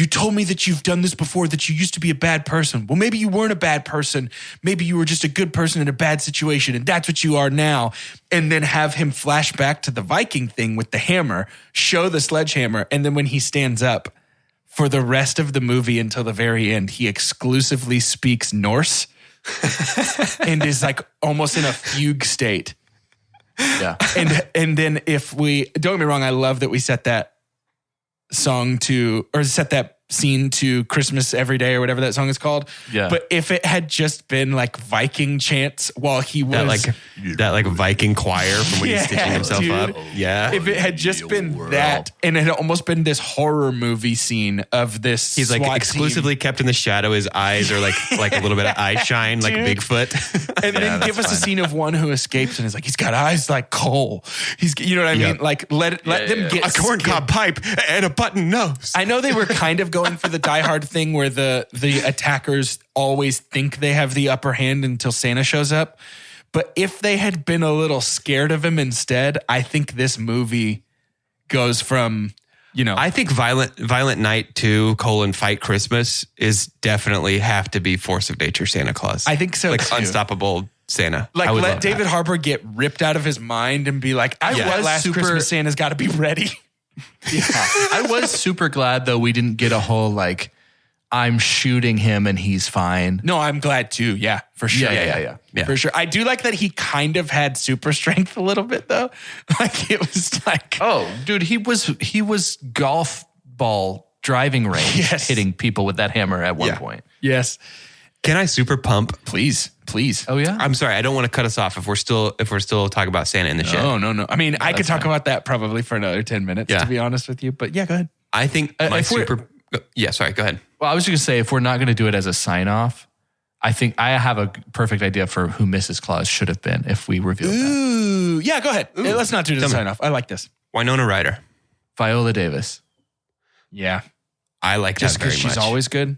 told me that you've done this before, that you used to be a bad person. Well, maybe you weren't a bad person. Maybe you were just a good person in a bad situation, and that's what you are now. And then have him flash back to the Viking thing with the hammer, show the sledgehammer, and then when he stands up, for the rest of the movie until the very end, he exclusively speaks Norse and is like almost in a fugue state. Yeah. And then if we, don't get me wrong, I love that we set that song to, or set that scene to Christmas Every Day or whatever that song is called. Yeah. But if it had just been like Viking chants while he was That like Viking choir from when he's Yeah, stitching himself dude. up. Yeah. if it had just been that, and it had almost been this horror movie scene of this, He's like SWAT exclusively team. kept in the shadow. His eyes are like a little bit of eye shine, like Dude. Bigfoot. And then give us a scene of one who escapes and is like, he's got eyes like coal. He's, you know what I mean? Yep. Like let them get A corncob pipe and a button nose. I know they were kind of going for the Die Hard thing where the attackers always think they have the upper hand until Santa shows up. But if they had been a little scared of him instead, I think this movie goes from, I think Violent Night 2 : Fight Christmas is definitely have to be Force of Nature Santa Claus. I think so Like too. unstoppable Santa. Like I would let love David that. Harbour get ripped out of his mind and be like, I was last super- Christmas Santa's got to be ready. Yeah. I was super glad though we didn't get a whole like I'm shooting him and he's fine. No, I'm glad too. Yeah, for sure. Yeah. For sure. I do like that he kind of had super strength a little bit though. Like it was like, Oh, dude, he was golf ball driving range Yes. hitting people with that hammer at one point. yes, Can I super pump? please. Oh yeah. I'm sorry, I don't want to cut us off if we're still talking about Santa in the shed. No. I mean, I could talk about that probably for another 10 minutes, Yeah. to be honest with you. But yeah, go ahead. I think my if we're- super. Yeah, sorry. Go ahead. Well, I was just gonna say if we're not gonna do it as a sign off, I think I have a perfect idea for who Mrs. Claus should have been if we revealed that. Ooh, yeah, go ahead. Let's not do the sign off. I like this. Winona Ryder. Viola Davis. Yeah. I like Just that very because much. she's always good.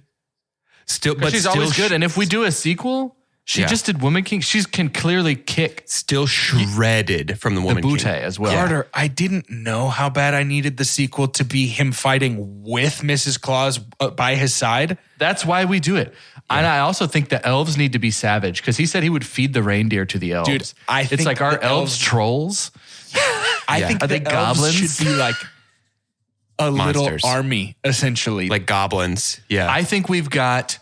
But she's always good. And if we do a sequel, she Yeah. just did Woman King. She can clearly kick still shredded from the the Woman bootay King. as well. Carter, I didn't know how bad I needed the sequel to be him fighting with Mrs. Claus by his side. That's why we do it. And I also think the elves need to be savage because he said he would feed the reindeer to the elves. Dude, I it's think like our the elves elves- trolls. I think Are the they elves goblins? should be like a Monsters. little army, essentially. Like goblins. Yeah. I think we got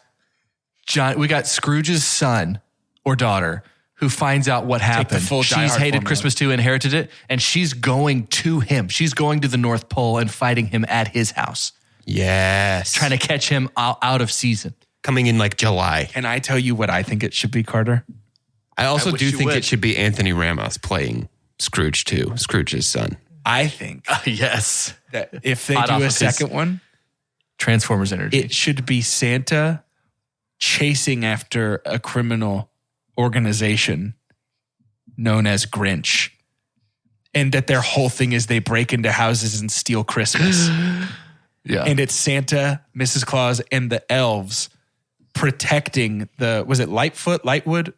Scrooge's son or daughter who finds out what happened. full Die She's Hard hated formula. Christmas too, inherited it, and she's going to him. She's going to the North Pole and fighting him at his house, yes. trying to catch him out of season. Coming in like July. Can I tell you what I think it should be, Carter? I also wish do you think would. it should be Anthony Ramos playing Scrooge too. Scrooge's son. I think Yes. that if they Hot do off a of his- second one, Transformers energy. it should be Santa chasing after a criminal organization known as Grinch. And that their whole thing is they break into houses and steal Christmas. Yeah. And it's Santa, Mrs. Claus, and the elves protecting was it Lightwood?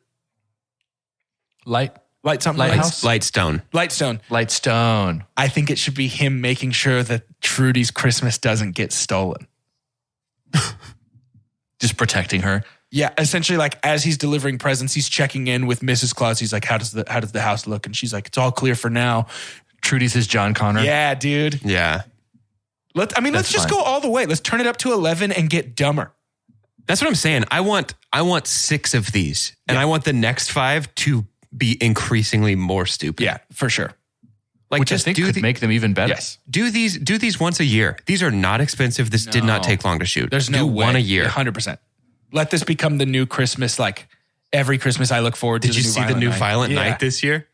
Lightstone. I think it should be him making sure that Trudy's Christmas doesn't get stolen. Just protecting her. Yeah, essentially, like as he's delivering presents, he's checking in with Mrs. Claus. He's like, "How does the house look?" And she's like, "It's all clear for now." Trudy's his John Connor. Yeah, dude. Yeah. Let's just go all the way. Let's turn it up to 11 and get dumber. That's what I'm saying. I want 6 of these, and I want the next 5 to be increasingly more stupid. Yeah, for sure. Like, Which just I think could make them even better. Yes. Do these once a year. These are not expensive. This did not take long to shoot. There's no way. one a year. 100%. Let this become the new Christmas. Like every Christmas, I look forward to. Did you see the new Violent Night this year?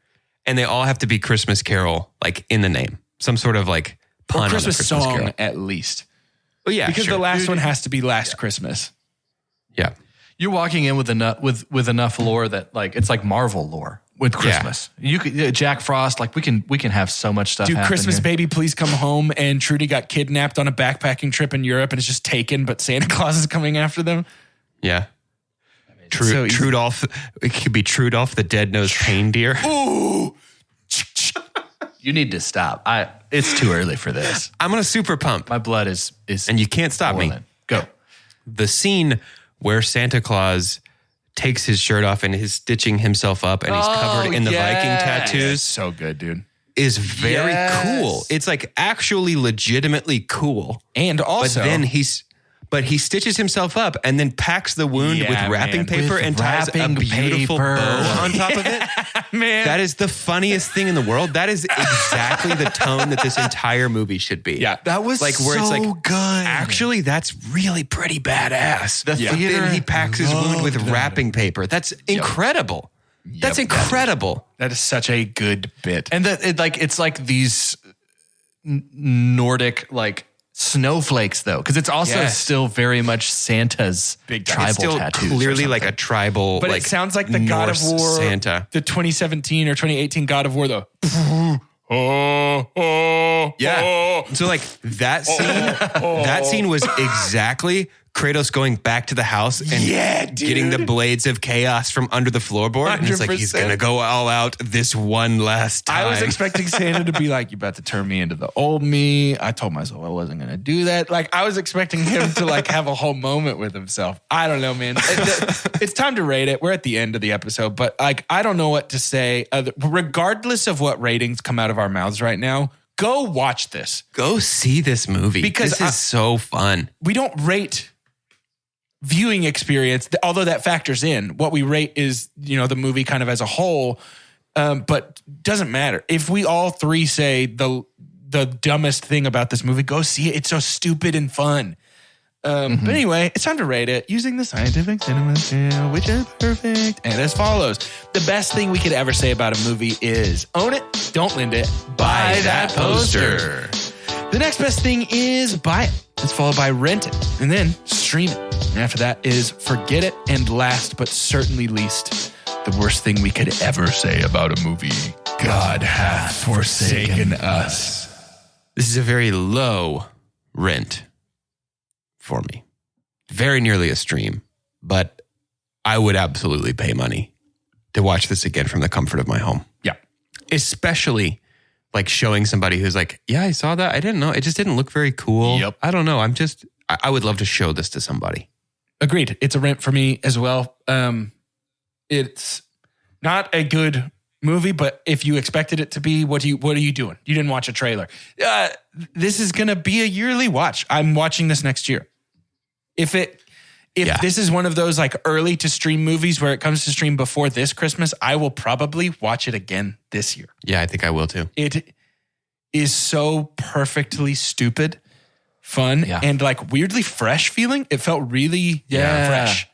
And they all have to be Christmas Carol, like in the name, some sort of like pun or on Christmas the Christmas song Carol. at least. Oh yeah, because the last one has to be Last Christmas. Yeah, you're walking in with enough lore that like it's like Marvel lore with Christmas. Yeah. You could Jack Frost, like we can have so much stuff. Dude, Christmas here. Baby, Please Come Home, and Trudy got kidnapped on a backpacking trip in Europe and is just taken, but Santa Claus is coming after them. Yeah. Trudolph, it could be Trudolph the dead-nosed reindeer. Ooh. You need to stop. It's too early for this. I'm gonna super pump. My blood is and you can't stop me. Go. The scene where Santa Claus takes his shirt off and is stitching himself up and he's covered in the Viking tattoos. So good, dude. Is very cool. It's like actually legitimately cool. And also, but he stitches himself up and then packs the wound with wrapping paper and ties a beautiful bow on top of it. Man, that is the funniest thing in the world. That is exactly the tone that this entire movie should be. Yeah, that was like where it's like good. Actually, that's really pretty badass. Then he packs his wound with wrapping paper. That's incredible. Yep. That's incredible. That is such a good bit. And it's like these Nordic like snowflakes though, because it's also still very much Santa's big tribal it's still tattoos. Clearly like a tribal, but like it sounds like the Norse God of War Santa, the 2017 or 2018 God of War though. Yeah. So like that scene was exactly Kratos going back to the house and getting the blades of chaos from under the floorboard. 100%. And it's like, he's going to go all out this one last time. I was expecting Santa to be like, "You about to turn me into the old me." I told myself I wasn't going to do that. Like, I was expecting him to like have a whole moment with himself. I don't know, man. It's time to rate it. We're at the end of the episode, but like, I don't know what to say. Regardless of what ratings come out of our mouths right now, go watch this. Go see this movie. Because this is so fun. We don't rate viewing experience, although that factors in. What we rate is, the movie kind of as a whole, but doesn't matter. If we all three say the dumbest thing about this movie, go see it. It's so stupid and fun. But anyway, it's time to rate it using the scientific cinema scale, which is perfect. And as follows: the best thing we could ever say about a movie is own it, don't lend it, buy that poster. The next best thing is buy it. It's followed by rent it, and then stream it. And after that is forget it. And last but certainly least, the worst thing we could ever say about a movie: God hath forsaken us. This is a very low rent for me. Very nearly a stream, but I would absolutely pay money to watch this again from the comfort of my home. Yeah. Especially like showing somebody who's like, yeah, I saw that. I didn't know. It just didn't look very cool. Yep. I don't know. I would love to show this to somebody. Agreed. It's a rent for me as well. It's not a good movie, but if you expected it to be, what are you doing? You didn't watch a trailer. This is going to be a yearly watch. I'm watching this next year. If this is one of those like early to stream movies where it comes to stream before this Christmas, I will probably watch it again this year. Yeah, I think I will too. It is so perfectly stupid, fun, and like weirdly fresh feeling. It felt really fresh,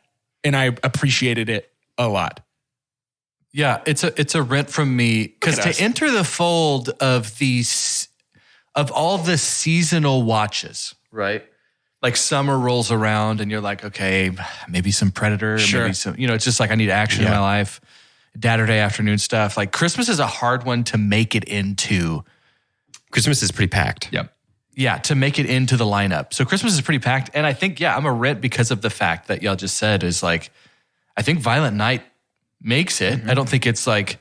and I appreciated it a lot. Yeah, it's a rent from me because to enter the fold of all the seasonal watches, right? like summer rolls around and you're like, okay, maybe some Predator, maybe some, it's just like I need action in my life. Saturday afternoon stuff. Like Christmas is a hard one to make it into. Christmas is pretty packed. Yep. Yeah, to make it into the lineup. So Christmas is pretty packed. And I think, I'm a rent because of the fact that y'all just said is like, I think Violent Night makes it. I don't think it's like,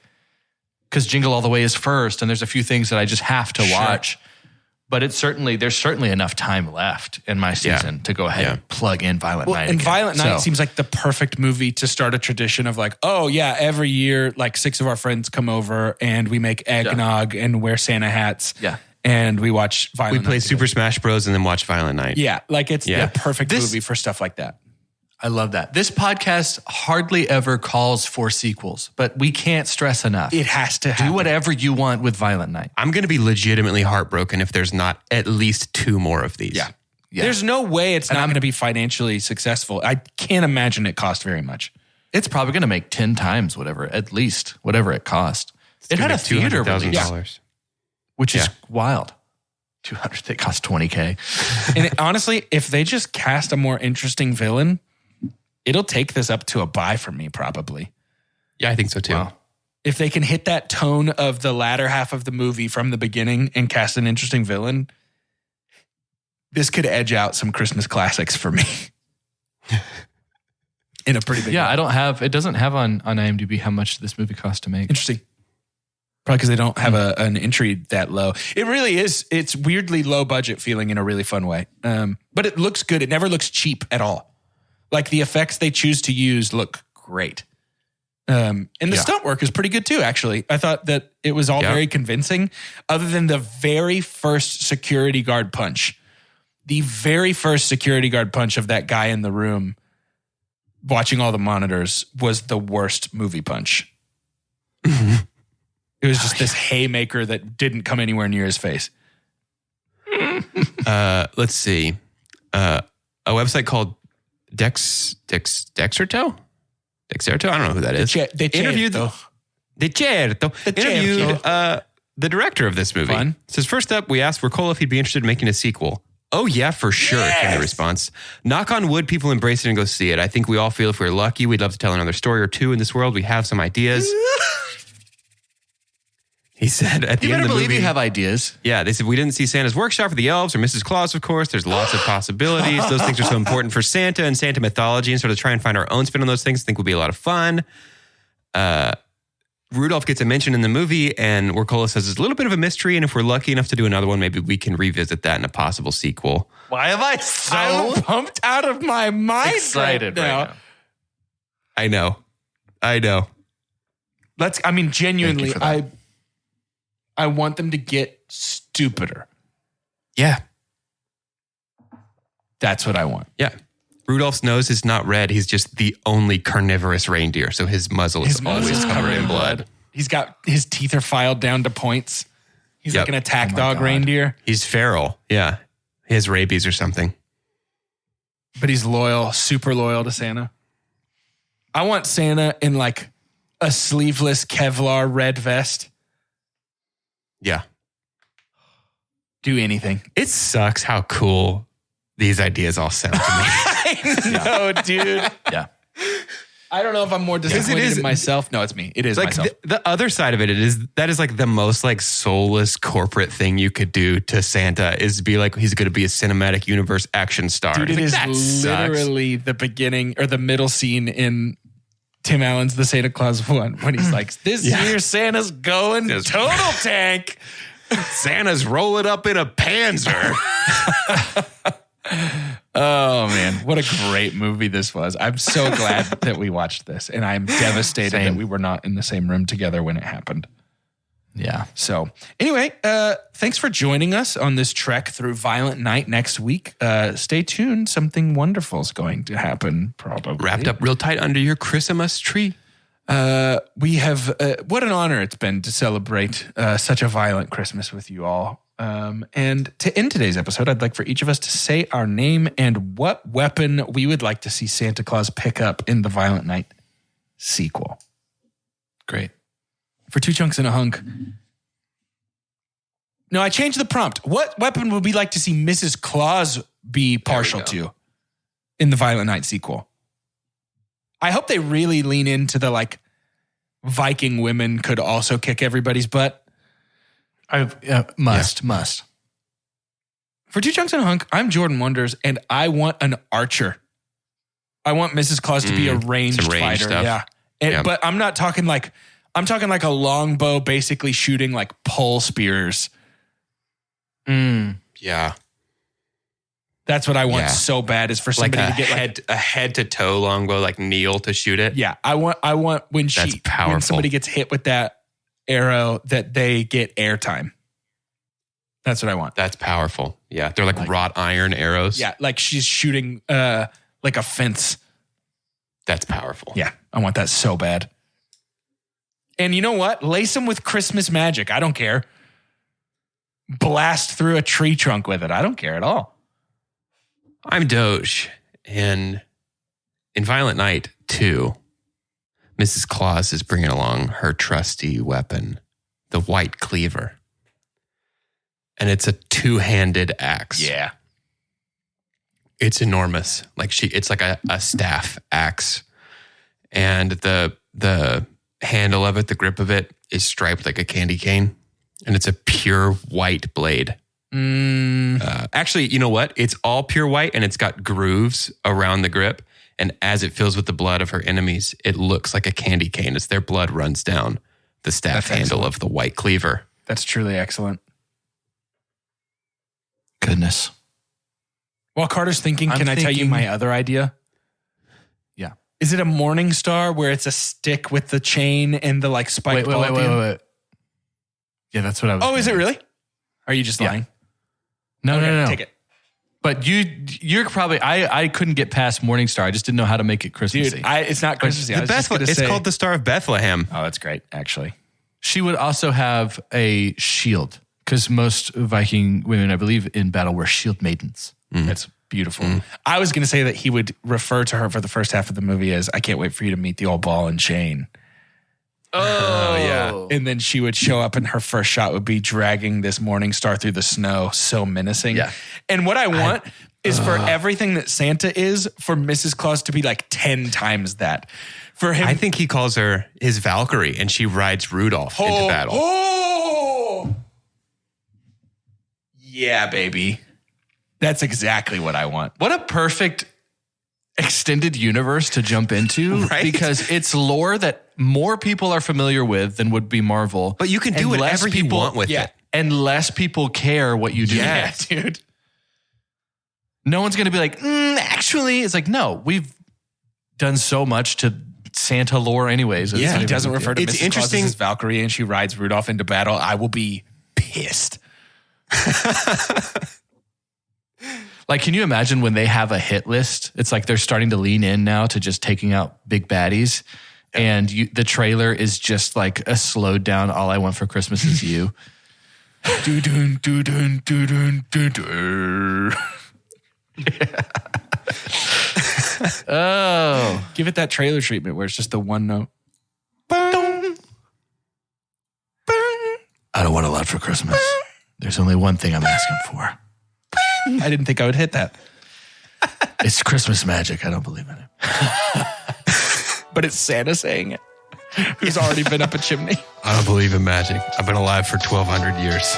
because Jingle All the Way is first and there's a few things that I just have to watch. But there's certainly enough time left in my season to go ahead and plug in Violent Night. And again. Violent Night seems like the perfect movie to start a tradition of like, oh yeah, every year like 6 of our friends come over and we make eggnog and wear Santa hats. Yeah. And we watch Violent Night. We play together. Super Smash Bros. And then watch Violent Night. Yeah, like it's the perfect movie for stuff like that. I love that. This podcast hardly ever calls for sequels, but we can't stress enough. It has to happen. Do whatever you want with Violent Night. I'm going to be legitimately heartbroken if there's not at least 2 more of these. Yeah. There's no way it's not going to be financially successful. I can't imagine it cost very much. It's probably going to make 10 times whatever it cost. It had a theater release, which is wild. 200, they cost $20,000. And honestly, if they just cast a more interesting villain, it'll take this up to a buy for me, probably. Yeah, I think so too. Wow. If they can hit that tone of the latter half of the movie from the beginning and cast an interesting villain, this could edge out some Christmas classics for me. In a pretty big way. It doesn't have on IMDb how much this movie cost to make. Interesting. Probably because they don't have an entry that low. It really is. It's weirdly low budget feeling in a really fun way. But it looks good. It never looks cheap at all. Like the effects they choose to use look great. And the stunt work is pretty good too, actually. I thought that it was all very convincing, other than the very first security guard punch. The very first security guard punch of that guy in the room watching all the monitors was the worst movie punch. It was just this haymaker that didn't come anywhere near his face. Let's see. A website called Dexerto? I don't know who that is. Interviewed the director of this movie. Fun. Says, first up, we asked Ricola if he'd be interested in making a sequel. Oh, yeah, for sure, came the response. Knock on wood, people embrace it and go see it. I think we all feel if we're lucky, we'd love to tell another story or two in this world. We have some ideas. He said at the end of the movie, you have ideas. Yeah, they said, we didn't see Santa's workshop for the elves or Mrs. Claus, of course. There's lots of possibilities. Those things are so important for Santa and Santa mythology, and sort of try and find our own spin on those things. I think would be a lot of fun. Rudolph gets a mention in the movie, and Warcola says it's a little bit of a mystery, and if we're lucky enough to do another one, maybe we can revisit that in a possible sequel. Why am I I'm pumped out of my mind excited right now? I know. Genuinely, I want them to get stupider. Yeah. That's what I want. Yeah. Rudolph's nose is not red. He's just the only carnivorous reindeer. So his muzzle is always covered in blood. His teeth are filed down to points. He's like an attack dog reindeer. He's feral. Yeah. He has rabies or something. But he's loyal, super loyal to Santa. I want Santa in like a sleeveless Kevlar red vest. Yeah. Do anything. It sucks how cool these ideas all sound to me. I know, dude. Yeah. I don't know if I'm more disappointed in myself. No, it's me. It is like myself. The other side of it is like the most like soulless corporate thing you could do to Santa is be like, he's going to be a cinematic universe action star. Dude, it is literally the beginning or the middle scene in Tim Allen's The Santa Claus 1 when he's like, this year Santa's going total tank. Santa's rolling up in a Panzer. Oh, man. What a great movie this was. I'm so glad that we watched this, and I'm devastated that we were not in the same room together when it happened. Yeah. So anyway, thanks for joining us on this trek through Violent Night next week. Stay tuned. Something wonderful is going to happen, probably. Wrapped up real tight under your Christmas tree. We have, what an honor it's been to celebrate such a violent Christmas with you all. And to end today's episode, I'd like for each of us to say our name and what weapon we would like to see Santa Claus pick up in the Violent Night sequel. Great. For 2 chunks and a hunk, No, I changed the prompt. What weapon would we like to see Mrs. Claus be partial to in the Violent Night sequel? I hope they really lean into the like Viking women could also kick everybody's butt. Must. For Two Chunks and a Hunk, I'm Jordan Wonders, and I want an archer. I want Mrs. Claus to be a ranged fighter. Stuff. Yeah. But I'm not talking like, I'm talking like a longbow, basically shooting like pole spears. Yeah. That's what I want so bad, is for somebody like to get a head to toe longbow, like kneel to shoot it. Yeah, I want when somebody gets hit with that arrow that they get airtime. That's what I want. That's powerful. Yeah, they're like wrought iron arrows. Yeah, like she's shooting like a fence. That's powerful. Yeah, I want that so bad. And you know what? Lace them with Christmas magic. I don't care. Blast through a tree trunk with it. I don't care at all. I'm Doge, and in Violent Night 2, Mrs. Claus is bringing along her trusty weapon, the white cleaver. And it's a two-handed axe. Yeah. It's enormous. It's like a staff axe. And the handle of it, the grip of it, is striped like a candy cane. And it's a pure white blade. Actually, you know what? It's all pure white, and it's got grooves around the grip. And as it fills with the blood of her enemies, it looks like a candy cane as their blood runs down the staff handle of the white cleaver. That's truly excellent. Goodness. While Carter's thinking, I tell you my other idea? Yeah. Is it a Morning Star where it's a stick with the chain and the like spiked ball at the end? Wait. Yeah, that's what I was thinking. Is it really? Are you just lying? No. Take it. But you're probably, I couldn't get past Morningstar. I just didn't know how to make it Christmassy. Dude, it's not Christmassy. It's called the Star of Bethlehem. Oh, that's great, actually. She would also have a shield, because most Viking women, I believe, in battle were shield maidens. That's beautiful. I was going to say that he would refer to her for the first half of the movie as, I can't wait for you to meet the old ball and chain. Oh, yeah. And then she would show up, and her first shot would be dragging this Morning Star through the snow, so menacing. Yeah. And what I want is for everything that Santa is, for Mrs. Claus to be like 10 times that. For him, I think he calls her his Valkyrie, and she rides Rudolph into battle. Oh, yeah, baby. That's exactly what I want. What a perfect extended universe to jump into, right? Because it's lore that more people are familiar with than would be Marvel. But you can do whatever you want with it. And less people care what you do. Yeah, dude. No one's going to be like, actually, it's like, no, we've done so much to Santa lore anyways. If he doesn't refer to It's Mrs. Claus as his Valkyrie and she rides Rudolph into battle, I will be pissed. Like, can you imagine when they have a hit list? It's like they're starting to lean in now to just taking out big baddies. And the trailer is just like a slowed down, all I want for Christmas is you. Do-dun, do-dun, do-dun, do-dun. Oh. Give it that trailer treatment where it's just the one note. Boom. Boom. I don't want a lot for Christmas. There's only one thing I'm asking for. I didn't think I would hit that. It's Christmas magic. I don't believe in it. But it's Santa saying it, who's already been up a chimney. I don't believe in magic. I've been alive for 1,200 years.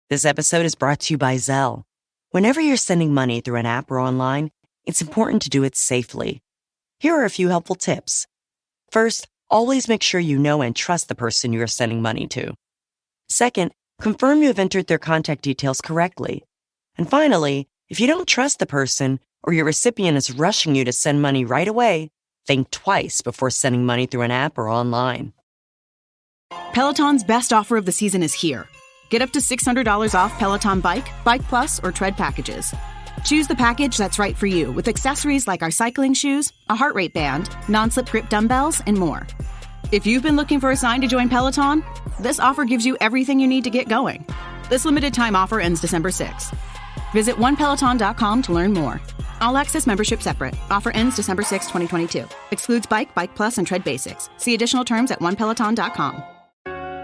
This episode is brought to you by Zelle. Whenever you're sending money through an app or online, it's important to do it safely. Here are a few helpful tips. First, always make sure you know and trust the person you are sending money to. Second, confirm you have entered their contact details correctly. And finally, if you don't trust the person or your recipient is rushing you to send money right away, Think twice before sending money through an app or online. Peloton's best offer of the season is here. Get up to $600 off Peloton Bike, Bike Plus, or Tread packages. Choose the package that's right for you with accessories like our cycling shoes, a heart rate band, non-slip grip dumbbells, and more. If you've been looking for a sign to join Peloton, this offer gives you everything you need to get going. This limited time offer ends December 6th. Visit onepeloton.com to learn more. All access membership separate. Offer ends December 6, 2022. Excludes Bike, Bike Plus, and Tread Basics. See additional terms at onepeloton.com.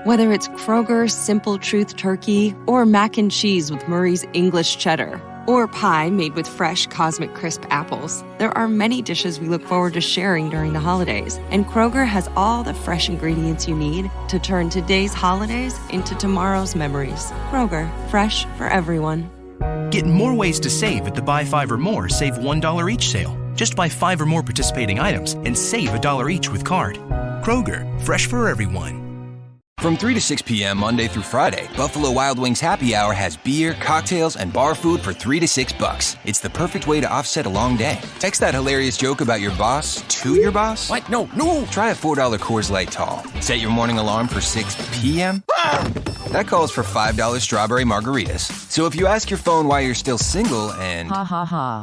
Whether it's Kroger Simple Truth Turkey or mac and cheese with Murray's English Cheddar or pie made with fresh Cosmic Crisp apples, there are many dishes we look forward to sharing during the holidays. And Kroger has all the fresh ingredients you need to turn today's holidays into tomorrow's memories. Kroger, fresh for everyone. Get more ways to save at the Buy 5 or More Save $1 each sale. Just buy 5 or more participating items and save $1 each with card. Kroger, fresh for everyone. From 3 to 6 p.m. Monday through Friday, Buffalo Wild Wings Happy Hour has beer, cocktails, and bar food for $3 to $6. It's the perfect way to offset a long day. Text that hilarious joke about your boss to your boss. What? No. Try a $4 Coors Light Tall. Set your morning alarm for 6 p.m. That calls for $5 strawberry margaritas. So if you ask your phone why you're still single and...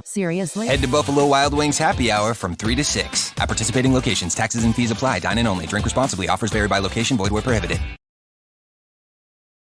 Seriously? Head to Buffalo Wild Wings Happy Hour from 3 to 6. At participating locations, taxes and fees apply. Dine in only. Drink responsibly. Offers vary by location. Void where prohibited.